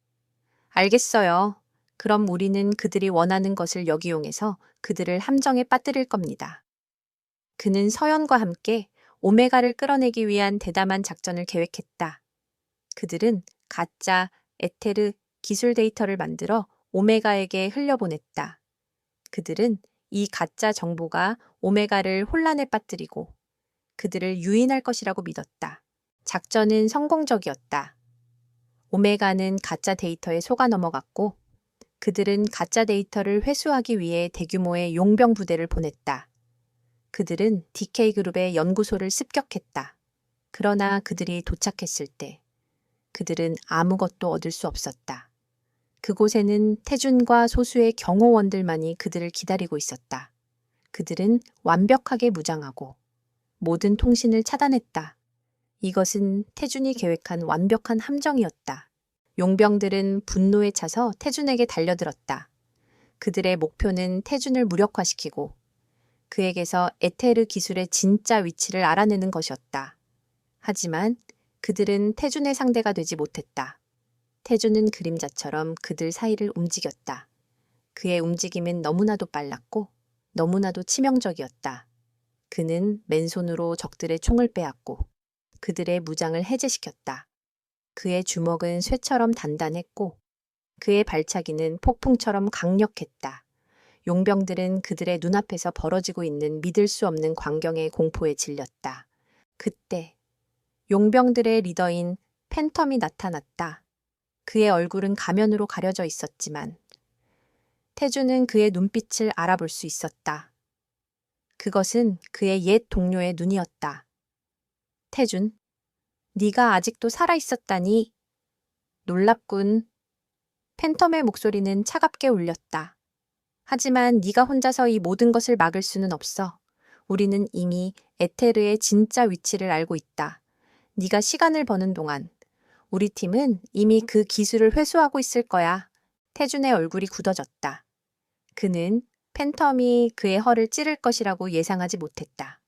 알겠어요. 그럼 우리는 그들이 원하는 것을 역이용해서 그들을 함정에 빠뜨릴 겁니다. 그는 서연과 함께 오메가를 끌어내기 위한 대담한 작전을 계획했다. 그들은 가짜 에테르 기술 데이터를 만들어 오메가에게 흘려보냈다. 그들은 이 가짜 정보가 오메가를 혼란에 빠뜨리고 그들을 유인할 것이라고 믿었다. 작전은 성공적이었다. 오메가는 가짜 데이터에 속아 넘어갔고 그들은 가짜 데이터를 회수하기 위해 대규모의 용병 부대를 보냈다. 그들은 DK그룹의 연구소를 습격했다. 그러나 그들이 도착했을 때 그들은 아무것도 얻을 수 없었다. 그곳에는 태준과 소수의 경호원들만이 그들을 기다리고 있었다. 그들은 완벽하게 무장하고 모든 통신을 차단했다. 이것은 태준이 계획한 완벽한 함정이었다. 용병들은 분노에 차서 태준에게 달려들었다. 그들의 목표는 태준을 무력화시키고 그에게서 에테르 기술의 진짜 위치를 알아내는 것이었다. 하지만 그들은 태준의 상대가 되지 못했다. 태준은 그림자처럼 그들 사이를 움직였다. 그의 움직임은 너무나도 빨랐고 너무나도 치명적이었다. 그는 맨손으로 적들의 총을 빼앗고 그들의 무장을 해제시켰다. 그의 주먹은 쇠처럼 단단했고 그의 발차기는 폭풍처럼 강력했다. 용병들은 그들의 눈앞에서 벌어지고 있는 믿을 수 없는 광경의 공포에 질렸다. 그때 용병들의 리더인 팬텀이 나타났다. 그의 얼굴은 가면으로 가려져 있었지만 태주는 그의 눈빛을 알아볼 수 있었다. 그것은 그의 옛 동료의 눈이었다. 태준, 네가 아직도 살아있었다니. 놀랍군. 팬텀의 목소리는 차갑게 울렸다. 하지만 네가 혼자서 이 모든 것을 막을 수는 없어. 우리는 이미 에테르의 진짜 위치를 알고 있다. 네가 시간을 버는 동안 우리 팀은 이미 그 기술을 회수하고 있을 거야. 태준의 얼굴이 굳어졌다. 그는 팬텀이 그의 허를 찌를 것이라고 예상하지 못했다.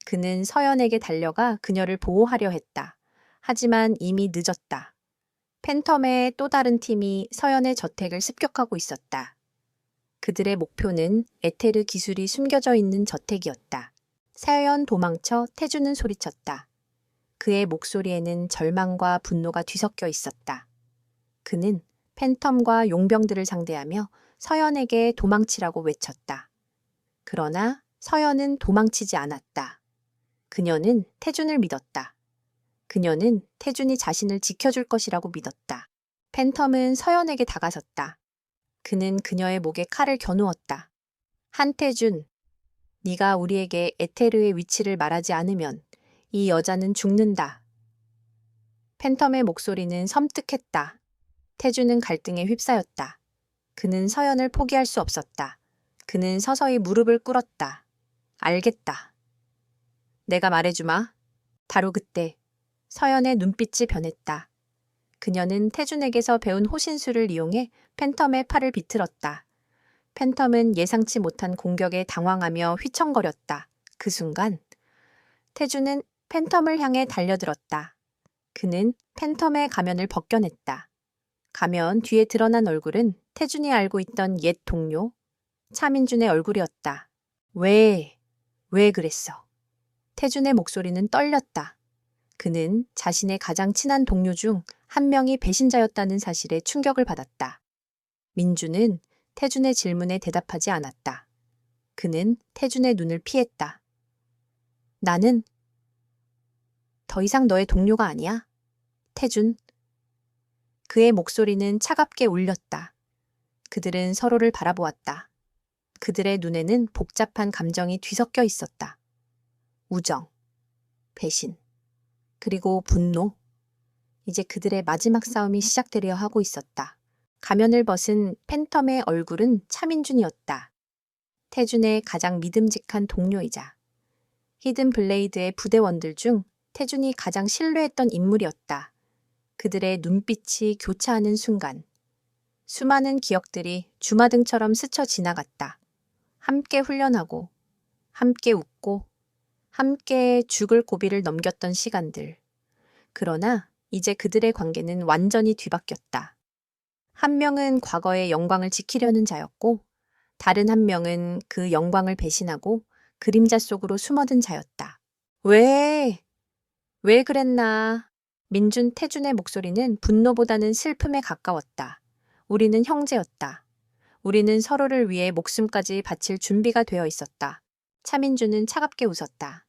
그는 서연에게 달려가 그녀를 보호하려 했다. 하지만 이미 늦었다. 팬텀의 또 다른 팀이 서연의 저택을 습격하고 있었다. 그들의 목표는 에테르 기술이 숨겨져 있는 저택이었다. 서연 도망쳐 태주는 소리쳤다. 그의 목소리에는 절망과 분노가 뒤섞여 있었다. 그는 팬텀과 용병들을 상대하며 서연에게 도망치라고 외쳤다. 그러나 서연은 도망치지 않았다. 그녀는 태준을 믿었다. 그녀는 태준이 자신을 지켜줄 것이라고 믿었다. 팬텀은 서연에게 다가섰다. 그는 그녀의 목에 칼을 겨누었다. 한태준, 네가 우리에게 에테르의 위치를 말하지 않으면 이 여자는 죽는다. 팬텀의 목소리는 섬뜩했다. 태준은 갈등에 휩싸였다. 그는 서연을 포기할 수 없었다. 그는 서서히 무릎을 꿇었다. 알겠다. 내가 말해주마. 바로 그때 서연의 눈빛이 변했다. 그녀는 태준에게서 배운 호신술을 이용해 팬텀의 팔을 비틀었다. 팬텀은 예상치 못한 공격에 당황하며 휘청거렸다. 그 순간 태준은 팬텀을 향해 달려들었다. 그는 팬텀의 가면을 벗겨냈다. 가면 뒤에 드러난 얼굴은 태준이 알고 있던 옛 동료 차민준의 얼굴이었다. 왜 그랬어? 태준의 목소리는 떨렸다. 그는 자신의 가장 친한 동료 중 한 명이 배신자였다는 사실에 충격을 받았다. 민주는 태준의 질문에 대답하지 않았다. 그는 태준의 눈을 피했다. 나는 더 이상 너의 동료가 아니야? 태준. 그의 목소리는 차갑게 울렸다. 그들은 서로를 바라보았다. 그들의 눈에는 복잡한 감정이 뒤섞여 있었다. 우정, 배신, 그리고 분노. 이제 그들의 마지막 싸움이 시작되려 하고 있었다. 가면을 벗은 팬텀의 얼굴은 차민준이었다. 태준의 가장 믿음직한 동료이자 히든 블레이드의 부대원들 중 태준이 가장 신뢰했던 인물이었다. 그들의 눈빛이 교차하는 순간 수많은 기억들이 주마등처럼 스쳐 지나갔다. 함께 훈련하고 함께 웃고 함께 죽을 고비를 넘겼던 시간들. 그러나 이제 그들의 관계는 완전히 뒤바뀌었다. 한 명은 과거의 영광을 지키려는 자였고 다른 한 명은 그 영광을 배신하고 그림자 속으로 숨어든 자였다. 왜 그랬나? 민준 태준의 목소리는 분노보다는 슬픔에 가까웠다. 우리는 형제였다. 우리는 서로를 위해 목숨까지 바칠 준비가 되어 있었다. 차민준은 차갑게 웃었다.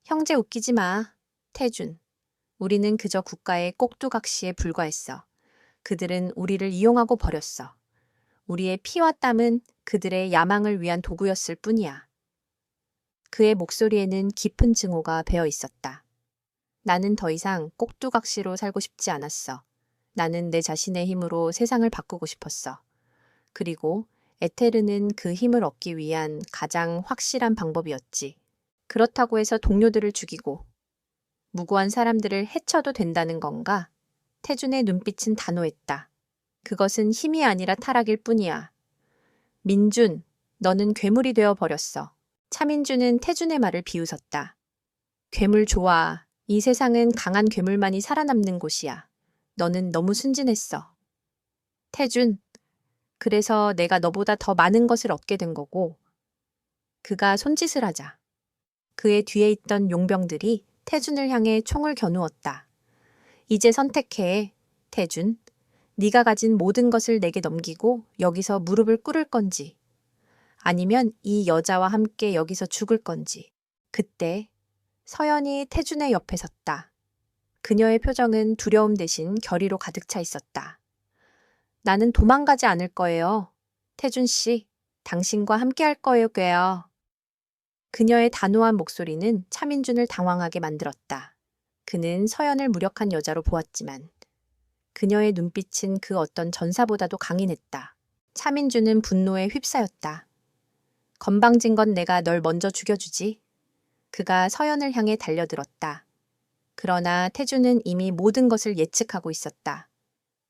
형제 웃기지 마, 태준. 우리는 그저 국가의 꼭두각시에 불과했어. 그들은 우리를 이용하고 버렸어. 우리의 피와 땀은 그들의 야망을 위한 도구였을 뿐이야. 그의 목소리에는 깊은 증오가 배어 있었다. 나는 더 이상 꼭두각시로 살고 싶지 않았어. 나는 내 자신의 힘으로 세상을 바꾸고 싶었어. 그리고 에테르는 그 힘을 얻기 위한 가장 확실한 방법이었지. 그렇다고 해서 동료들을 죽이고 무고한 사람들을 해쳐도 된다는 건가? 태준의 눈빛은 단호했다. 그것은 힘이 아니라 타락일 뿐이야. 민준, 너는 괴물이 되어 버렸어. 차민준은 태준의 말을 비웃었다. 괴물 좋아. 이 세상은 강한 괴물만이 살아남는 곳이야. 너는 너무 순진했어. 태준, 그래서 내가 너보다 더 많은 것을 얻게 된 거고, 그가 손짓을 하자. 그의 뒤에 있던 용병들이 태준을 향해 총을 겨누었다. 이제 선택해, 태준. 네가 가진 모든 것을 내게 넘기고 여기서 무릎을 꿇을 건지, 아니면 이 여자와 함께 여기서 죽을 건지. 그때 서연이 태준의 옆에 섰다. 그녀의 표정은 두려움 대신 결의로 가득 차 있었다. 나는 도망가지 않을 거예요. 태준 씨, 당신과 함께 할 거예요, 꾀요. 그녀의 단호한 목소리는 차민준을 당황하게 만들었다. 그는 서연을 무력한 여자로 보았지만 그녀의 눈빛은 그 어떤 전사보다도 강인했다. 차민준은 분노에 휩싸였다. 건방진 건 내가 널 먼저 죽여주지. 그가 서연을 향해 달려들었다. 그러나 태준은 이미 모든 것을 예측하고 있었다.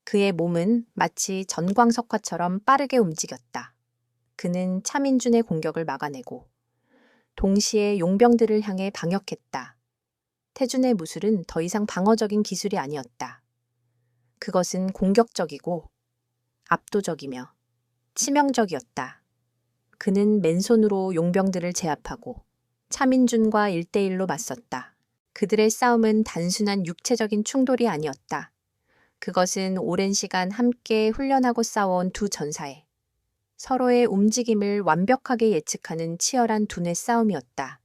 그의 몸은 마치 전광석화처럼 빠르게 움직였다. 그는 차민준의 공격을 막아내고 동시에 용병들을 향해 방역했다. 태준의 무술은 더 이상 방어적인 기술이 아니었다. 그것은 공격적이고 압도적이며 치명적이었다. 그는 맨손으로 용병들을 제압하고 차민준과 1대1로 맞섰다. 그들의 싸움은 단순한 육체적인 충돌이 아니었다. 그것은 오랜 시간 함께 훈련하고 싸워온 두 전사의 서로의 움직임을 완벽하게 예측하는 치열한 두뇌 싸움이었다.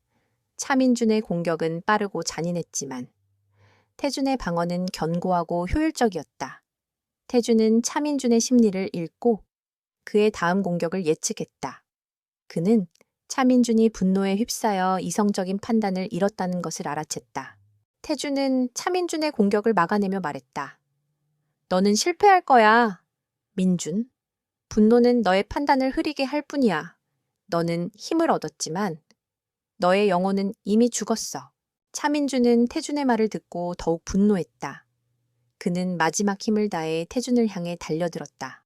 차민준의 공격은 빠르고 잔인했지만 태준의 방어는 견고하고 효율적이었다. 태준은 차민준의 심리를 읽고 그의 다음 공격을 예측했다. 그는 차민준이 분노에 휩싸여 이성적인 판단을 잃었다는 것을 알아챘다. 태준은 차민준의 공격을 막아내며 말했다. 너는 실패할 거야, 민준. 분노는 너의 판단을 흐리게 할 뿐이야. 너는 힘을 얻었지만 너의 영혼은 이미 죽었어. 차민준은 태준의 말을 듣고 더욱 분노했다. 그는 마지막 힘을 다해 태준을 향해 달려들었다.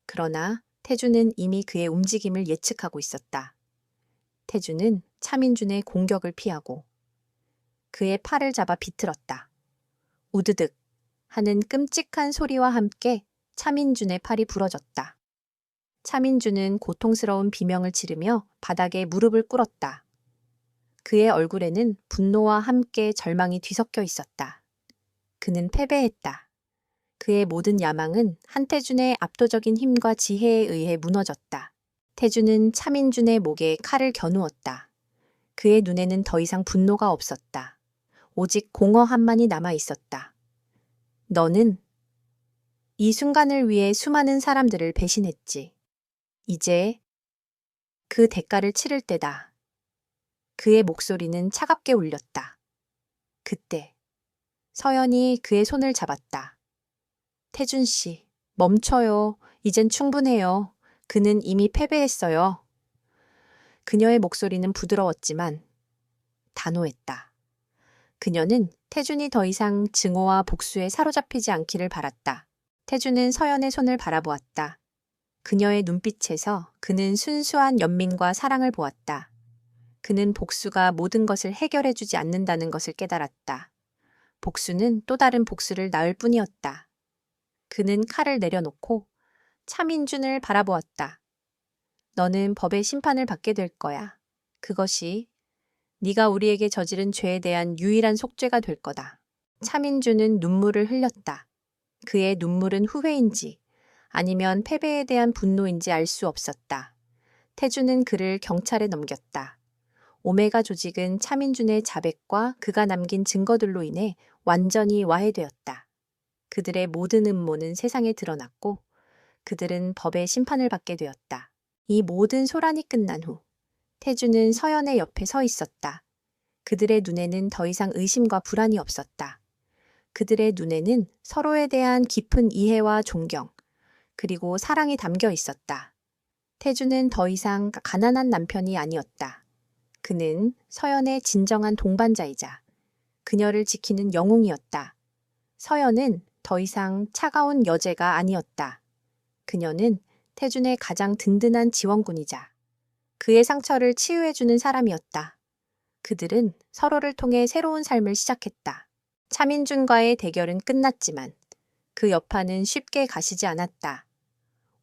그러나 태준은 이미 그의 움직임을 예측하고 있었다. 태준은 차민준의 공격을 피하고 그의 팔을 잡아 비틀었다. 우드득 하는 끔찍한 소리와 함께 차민준의 팔이 부러졌다. 차민준은 고통스러운 비명을 지르며 바닥에 무릎을 꿇었다. 그의 얼굴에는 분노와 함께 절망이 뒤섞여 있었다. 그는 패배했다. 그의 모든 야망은 한태준의 압도적인 힘과 지혜에 의해 무너졌다. 태준은 차민준의 목에 칼을 겨누었다. 그의 눈에는 더 이상 분노가 없었다. 오직 공허함만이 남아 있었다. 너는 이 순간을 위해 수많은 사람들을 배신했지. 이제 그 대가를 치를 때다. 그의 목소리는 차갑게 울렸다. 그때 서연이 그의 손을 잡았다. 태준 씨, 멈춰요. 이젠 충분해요. 그는 이미 패배했어요. 그녀의 목소리는 부드러웠지만 단호했다. 그녀는 태준이 더 이상 증오와 복수에 사로잡히지 않기를 바랐다. 태준은 서연의 손을 바라보았다. 그녀의 눈빛에서 그는 순수한 연민과 사랑을 보았다. 그는 복수가 모든 것을 해결해주지 않는다는 것을 깨달았다. 복수는 또 다른 복수를 낳을 뿐이었다. 그는 칼을 내려놓고 차민준을 바라보았다. 너는 법의 심판을 받게 될 거야. 그것이 네가 우리에게 저지른 죄에 대한 유일한 속죄가 될 거다. 차민준은 눈물을 흘렸다. 그의 눈물은 후회인지 아니면 패배에 대한 분노인지 알 수 없었다. 태준은 그를 경찰에 넘겼다. 오메가 조직은 차민준의 자백과 그가 남긴 증거들로 인해 완전히 와해되었다. 그들의 모든 음모는 세상에 드러났고 그들은 법의 심판을 받게 되었다. 이 모든 소란이 끝난 후 태준은 서연의 옆에 서 있었다. 그들의 눈에는 더 이상 의심과 불안이 없었다. 그들의 눈에는 서로에 대한 깊은 이해와 존경, 그리고 사랑이 담겨 있었다. 태준은 더 이상 가난한 남편이 아니었다. 그는 서연의 진정한 동반자이자 그녀를 지키는 영웅이었다. 서연은 더 이상 차가운 여제가 아니었다. 그녀는 태준의 가장 든든한 지원군이자 그의 상처를 치유해주는 사람이었다. 그들은 서로를 통해 새로운 삶을 시작했다. 차민준과의 대결은 끝났지만 그 여파는 쉽게 가시지 않았다.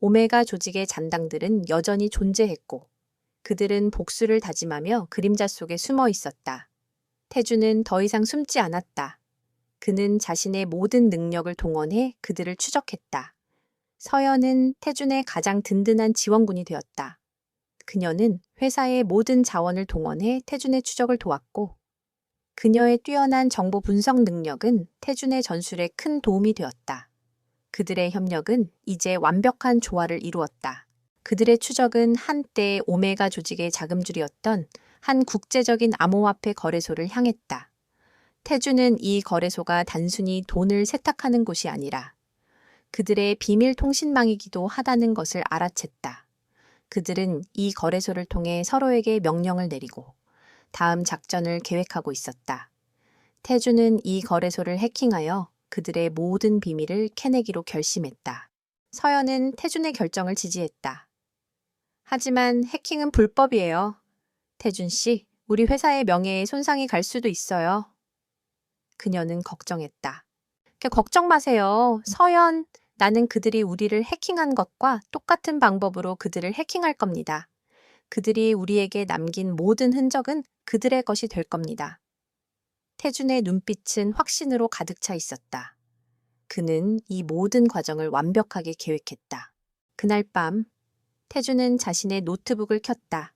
오메가 조직의 잔당들은 여전히 존재했고 그들은 복수를 다짐하며 그림자 속에 숨어 있었다. 태주는 더 이상 숨지 않았다. 그는 자신의 모든 능력을 동원해 그들을 추적했다. 서연은 태준의 가장 든든한 지원군이 되었다. 그녀는 회사의 모든 자원을 동원해 태준의 추적을 도왔고, 그녀의 뛰어난 정보 분석 능력은 태준의 전술에 큰 도움이 되었다. 그들의 협력은 이제 완벽한 조화를 이루었다. 그들의 추적은 한때 오메가 조직의 자금줄이었던 한 국제적인 암호화폐 거래소를 향했다. 태준은 이 거래소가 단순히 돈을 세탁하는 곳이 아니라 그들의 비밀 통신망이기도 하다는 것을 알아챘다. 그들은 이 거래소를 통해 서로에게 명령을 내리고 다음 작전을 계획하고 있었다. 태준은 이 거래소를 해킹하여 그들의 모든 비밀을 캐내기로 결심했다. 서연은 태준의 결정을 지지했다. 하지만 해킹은 불법이에요. 태준 씨, 우리 회사의 명예에 손상이 갈 수도 있어요. 그녀는 걱정했다. 걱정 마세요. 서연, 나는 그들이 우리를 해킹한 것과 똑같은 방법으로 그들을 해킹할 겁니다. 그들이 우리에게 남긴 모든 흔적은 그들의 것이 될 겁니다. 태준의 눈빛은 확신으로 가득 차 있었다. 그는 이 모든 과정을 완벽하게 계획했다. 그날 밤, 태준은 자신의 노트북을 켰다.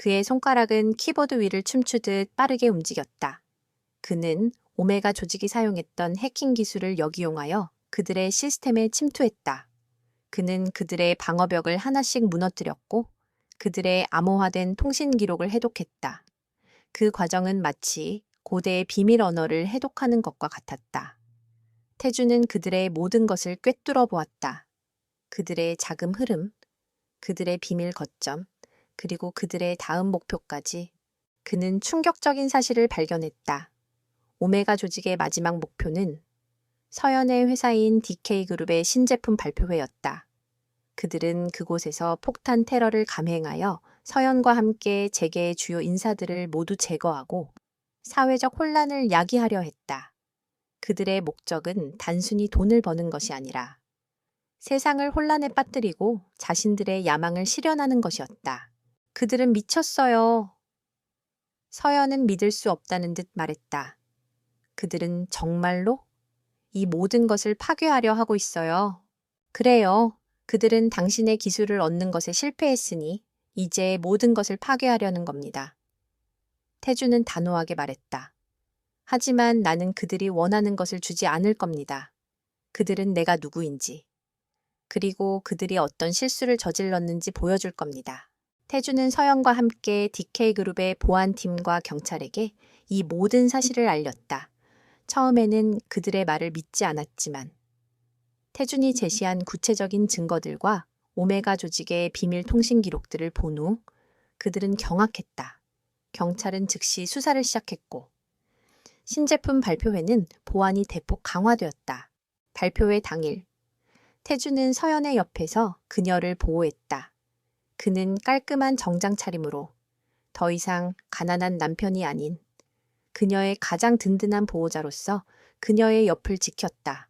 그의 손가락은 키보드 위를 춤추듯 빠르게 움직였다. 그는 오메가 조직이 사용했던 해킹 기술을 역이용하여 그들의 시스템에 침투했다. 그는 그들의 방어벽을 하나씩 무너뜨렸고 그들의 암호화된 통신 기록을 해독했다. 그 과정은 마치 고대의 비밀 언어를 해독하는 것과 같았다. 태주는 그들의 모든 것을 꿰뚫어 보았다. 그들의 자금 흐름, 그들의 비밀 거점, 그리고 그들의 다음 목표까지. 그는 충격적인 사실을 발견했다. 오메가 조직의 마지막 목표는 서연의 회사인 DK그룹의 신제품 발표회였다. 그들은 그곳에서 폭탄 테러를 감행하여 서연과 함께 재계의 주요 인사들을 모두 제거하고 사회적 혼란을 야기하려 했다. 그들의 목적은 단순히 돈을 버는 것이 아니라 세상을 혼란에 빠뜨리고 자신들의 야망을 실현하는 것이었다. 그들은 미쳤어요. 서연은 믿을 수 없다는 듯 말했다. 그들은 정말로 이 모든 것을 파괴하려 하고 있어요. 그래요. 그들은 당신의 기술을 얻는 것에 실패했으니 이제 모든 것을 파괴하려는 겁니다. 태주는 단호하게 말했다. 하지만 나는 그들이 원하는 것을 주지 않을 겁니다. 그들은 내가 누구인지, 그리고 그들이 어떤 실수를 저질렀는지 보여줄 겁니다. 태주는 서연과 함께 DK그룹의 보안팀과 경찰에게 이 모든 사실을 알렸다. 처음에는 그들의 말을 믿지 않았지만 태준이 제시한 구체적인 증거들과 오메가 조직의 비밀 통신 기록들을 본 후 그들은 경악했다. 경찰은 즉시 수사를 시작했고 신제품 발표회는 보안이 대폭 강화되었다. 발표회 당일 태준은 서연의 옆에서 그녀를 보호했다. 그는 깔끔한 정장 차림으로 더 이상 가난한 남편이 아닌 그녀의 가장 든든한 보호자로서 그녀의 옆을 지켰다.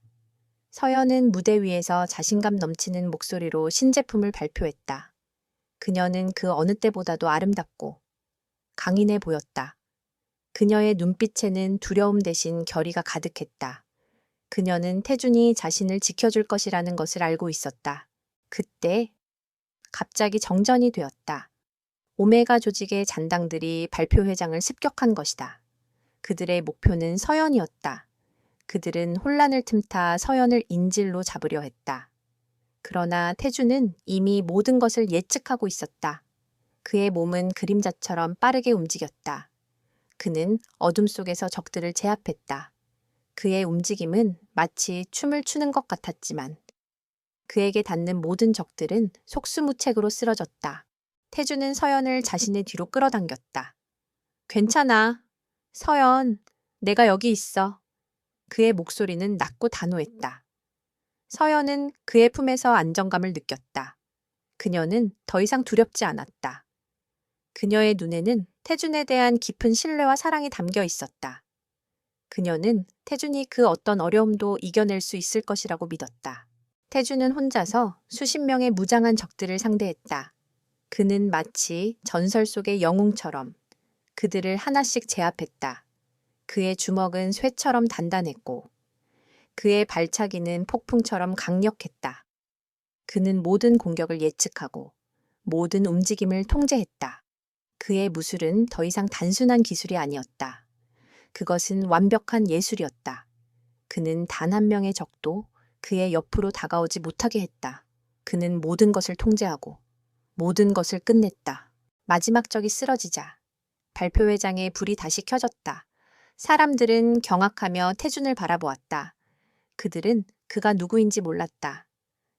서연은 무대 위에서 자신감 넘치는 목소리로 신제품을 발표했다. 그녀는 그 어느 때보다도 아름답고 강인해 보였다. 그녀의 눈빛에는 두려움 대신 결의가 가득했다. 그녀는 태준이 자신을 지켜줄 것이라는 것을 알고 있었다. 그때 갑자기 정전이 되었다. 오메가 조직의 잔당들이 발표회장을 습격한 것이다. 그들의 목표는 서연이었다. 그들은 혼란을 틈타 서연을 인질로 잡으려 했다. 그러나 태주는 이미 모든 것을 예측하고 있었다. 그의 몸은 그림자처럼 빠르게 움직였다. 그는 어둠 속에서 적들을 제압했다. 그의 움직임은 마치 춤을 추는 것 같았지만 그에게 닿는 모든 적들은 속수무책으로 쓰러졌다. 태주는 서연을 자신의 뒤로 끌어당겼다. 괜찮아. 서연, 내가 여기 있어. 그의 목소리는 낮고 단호했다. 서연은 그의 품에서 안정감을 느꼈다. 그녀는 더 이상 두렵지 않았다. 그녀의 눈에는 태준에 대한 깊은 신뢰와 사랑이 담겨 있었다. 그녀는 태준이 그 어떤 어려움도 이겨낼 수 있을 것이라고 믿었다. 태준은 혼자서 수십 명의 무장한 적들을 상대했다. 그는 마치 전설 속의 영웅처럼 그들을 하나씩 제압했다. 그의 주먹은 쇠처럼 단단했고 그의 발차기는 폭풍처럼 강력했다. 그는 모든 공격을 예측하고 모든 움직임을 통제했다. 그의 무술은 더 이상 단순한 기술이 아니었다. 그것은 완벽한 예술이었다. 그는 단 한 명의 적도 그의 옆으로 다가오지 못하게 했다. 그는 모든 것을 통제하고 모든 것을 끝냈다. 마지막 적이 쓰러지자 발표회장에 불이 다시 켜졌다. 사람들은 경악하며 태준을 바라보았다. 그들은 그가 누구인지 몰랐다.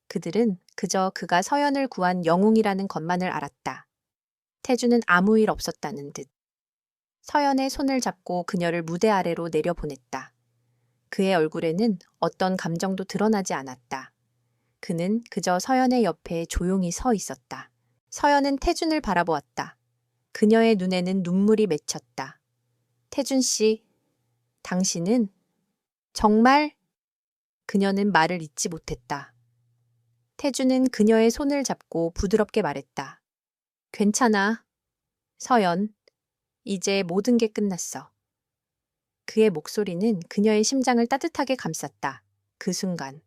그들은 그저 그가 서연을 구한 영웅이라는 것만을 알았다. 태준은 아무 일 없었다는 듯. 서연의 손을 잡고 그녀를 무대 아래로 내려보냈다. 그의 얼굴에는 어떤 감정도 드러나지 않았다. 그는 그저 서연의 옆에 조용히 서 있었다. 서연은 태준을 바라보았다. 그녀의 눈에는 눈물이 맺혔다. 태준 씨, 당신은 정말? 그녀는 말을 잇지 못했다. 태준은 그녀의 손을 잡고 부드럽게 말했다. 괜찮아. 서연, 이제 모든 게 끝났어. 그의 목소리는 그녀의 심장을 따뜻하게 감쌌다. 그 순간.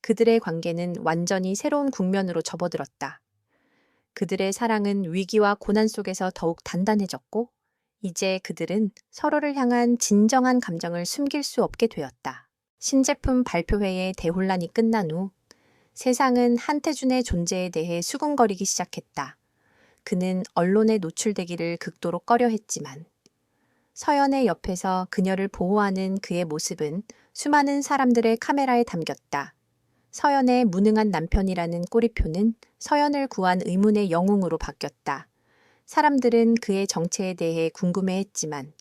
그들의 관계는 완전히 새로운 국면으로 접어들었다. 그들의 사랑은 위기와 고난 속에서 더욱 단단해졌고, 이제 그들은 서로를 향한 진정한 감정을 숨길 수 없게 되었다. 신제품 발표회의 대혼란이 끝난 후, 세상은 한태준의 존재에 대해 수군거리기 시작했다. 그는 언론에 노출되기를 극도로 꺼려했지만, 서연의 옆에서 그녀를 보호하는 그의 모습은 수많은 사람들의 카메라에 담겼다. 서연의 무능한 남편이라는 꼬리표는 서연을 구한 의문의 영웅으로 바뀌었다. 사람들은 그의 정체에 대해 궁금해했지만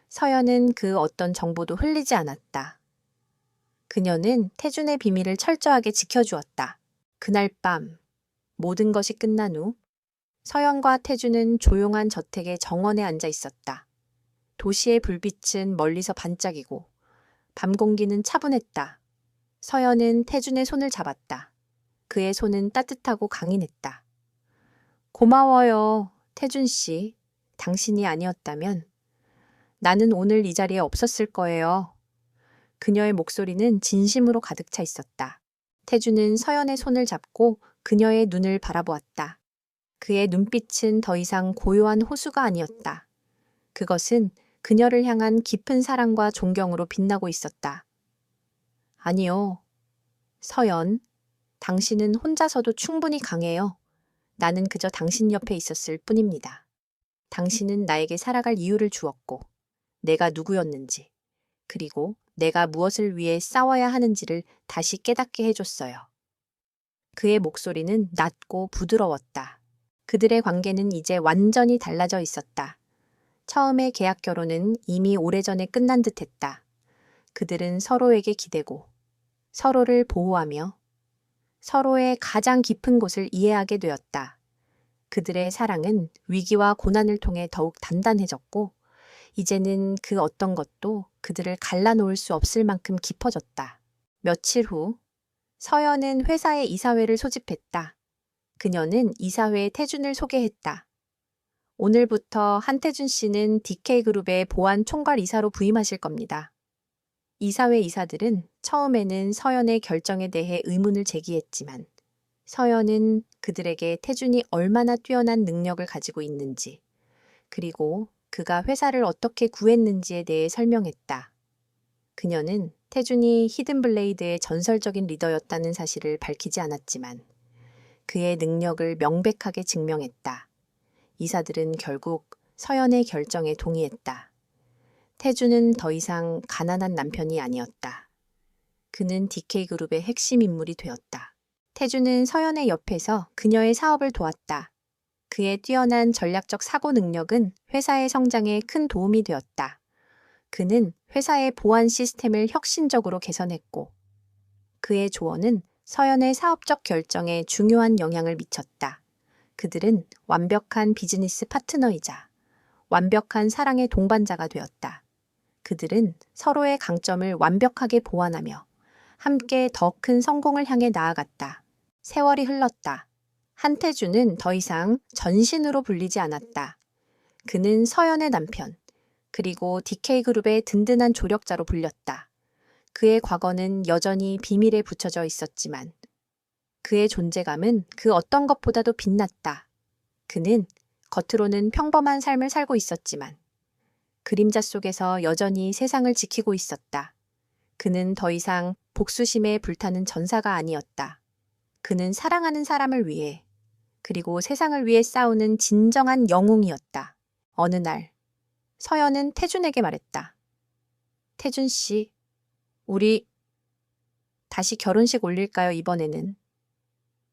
서연은 그 어떤 정보도 흘리지 않았다. 그녀는 태준의 비밀을 철저하게 지켜주었다. 그날 밤 모든 것이 끝난 후 서연과 태준은 조용한 저택의 정원에 앉아 있었다. 도시의 불빛은 멀리서 반짝이고 밤 공기는 차분했다. 서연은 태준의 손을 잡았다. 그의 손은 따뜻하고 강인했다. 고마워요, 태준 씨. 당신이 아니었다면 나는 오늘 이 자리에 없었을 거예요. 그녀의 목소리는 진심으로 가득 차 있었다. 태준은 서연의 손을 잡고 그녀의 눈을 바라보았다. 그의 눈빛은 더 이상 고요한 호수가 아니었다. 그것은 그녀를 향한 깊은 사랑과 존경으로 빛나고 있었다. 아니요. 서연, 당신은 혼자서도 충분히 강해요. 나는 그저 당신 옆에 있었을 뿐입니다. 당신은 나에게 살아갈 이유를 주었고, 내가 누구였는지, 그리고 내가 무엇을 위해 싸워야 하는지를 다시 깨닫게 해줬어요. 그의 목소리는 낮고 부드러웠다. 그들의 관계는 이제 완전히 달라져 있었다. 처음의 계약 결혼은 이미 오래전에 끝난 듯했다. 그들은 서로에게 기대고 서로를 보호하며 서로의 가장 깊은 곳을 이해하게 되었다. 그들의 사랑은 위기와 고난을 통해 더욱 단단해졌고 이제는 그 어떤 것도 그들을 갈라놓을 수 없을 만큼 깊어졌다. 며칠 후 서연은 회사의 이사회를 소집했다. 그녀는 이사회에 태준을 소개했다. 오늘부터 한태준 씨는 DK그룹의 보안 총괄 이사로 부임하실 겁니다. 이사회 이사들은 처음에는 서연의 결정에 대해 의문을 제기했지만 서연은 그들에게 태준이 얼마나 뛰어난 능력을 가지고 있는지 그리고 그가 회사를 어떻게 구했는지에 대해 설명했다. 그녀는 태준이 히든블레이드의 전설적인 리더였다는 사실을 밝히지 않았지만 그의 능력을 명백하게 증명했다. 이사들은 결국 서연의 결정에 동의했다. 태준은 더 이상 가난한 남편이 아니었다. 그는 DK그룹의 핵심 인물이 되었다. 태준은 서연의 옆에서 그녀의 사업을 도왔다. 그의 뛰어난 전략적 사고 능력은 회사의 성장에 큰 도움이 되었다. 그는 회사의 보안 시스템을 혁신적으로 개선했고 그의 조언은 서연의 사업적 결정에 중요한 영향을 미쳤다. 그들은 완벽한 비즈니스 파트너이자 완벽한 사랑의 동반자가 되었다. 그들은 서로의 강점을 완벽하게 보완하며 함께 더 큰 성공을 향해 나아갔다. 세월이 흘렀다. 한태준은 더 이상 전신으로 불리지 않았다. 그는 서연의 남편, 그리고 DK그룹의 든든한 조력자로 불렸다. 그의 과거는 여전히 비밀에 붙여져 있었지만 그의 존재감은 그 어떤 것보다도 빛났다. 그는 겉으로는 평범한 삶을 살고 있었지만 그림자 속에서 여전히 세상을 지키고 있었다. 그는 더 이상 복수심에 불타는 전사가 아니었다. 그는 사랑하는 사람을 위해 그리고 세상을 위해 싸우는 진정한 영웅이었다. 어느 날 서연은 태준에게 말했다. 태준 씨, 우리 다시 결혼식 올릴까요, 이번에는?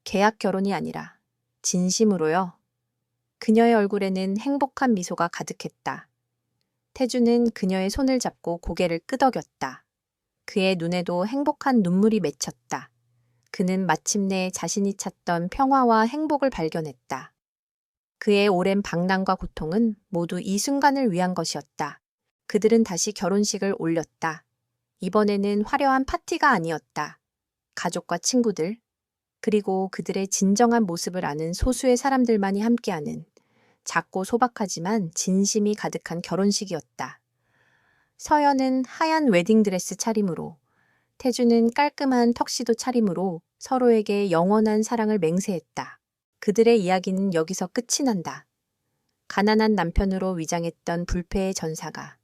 계약 결혼이 아니라 진심으로요. 그녀의 얼굴에는 행복한 미소가 가득했다. 태준은 그녀의 손을 잡고 고개를 끄덕였다. 그의 눈에도 행복한 눈물이 맺혔다. 그는 마침내 자신이 찾던 평화와 행복을 발견했다. 그의 오랜 방랑과 고통은 모두 이 순간을 위한 것이었다. 그들은 다시 결혼식을 올렸다. 이번에는 화려한 파티가 아니었다. 가족과 친구들, 그리고 그들의 진정한 모습을 아는 소수의 사람들만이 함께하는 작고 소박하지만 진심이 가득한 결혼식이었다. 서연은 하얀 웨딩드레스 차림으로, 태주는 깔끔한 턱시도 차림으로 서로에게 영원한 사랑을 맹세했다. 그들의 이야기는 여기서 끝이 난다. 가난한 남편으로 위장했던 불패의 전사가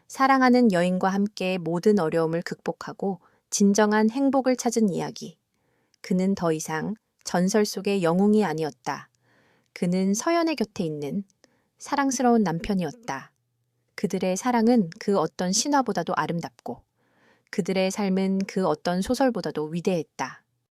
사랑하는 여인과 함께 모든 어려움을 극복하고 진정한 행복을 찾은 이야기. 그는 더 이상 전설 속의 영웅이 아니었다. 그는 서연의 곁에 있는 사랑스러운 남편이었다. 그들의 사랑은 그 어떤 신화보다도 아름답고 그들의 삶은 그 어떤 소설보다도 위대했다.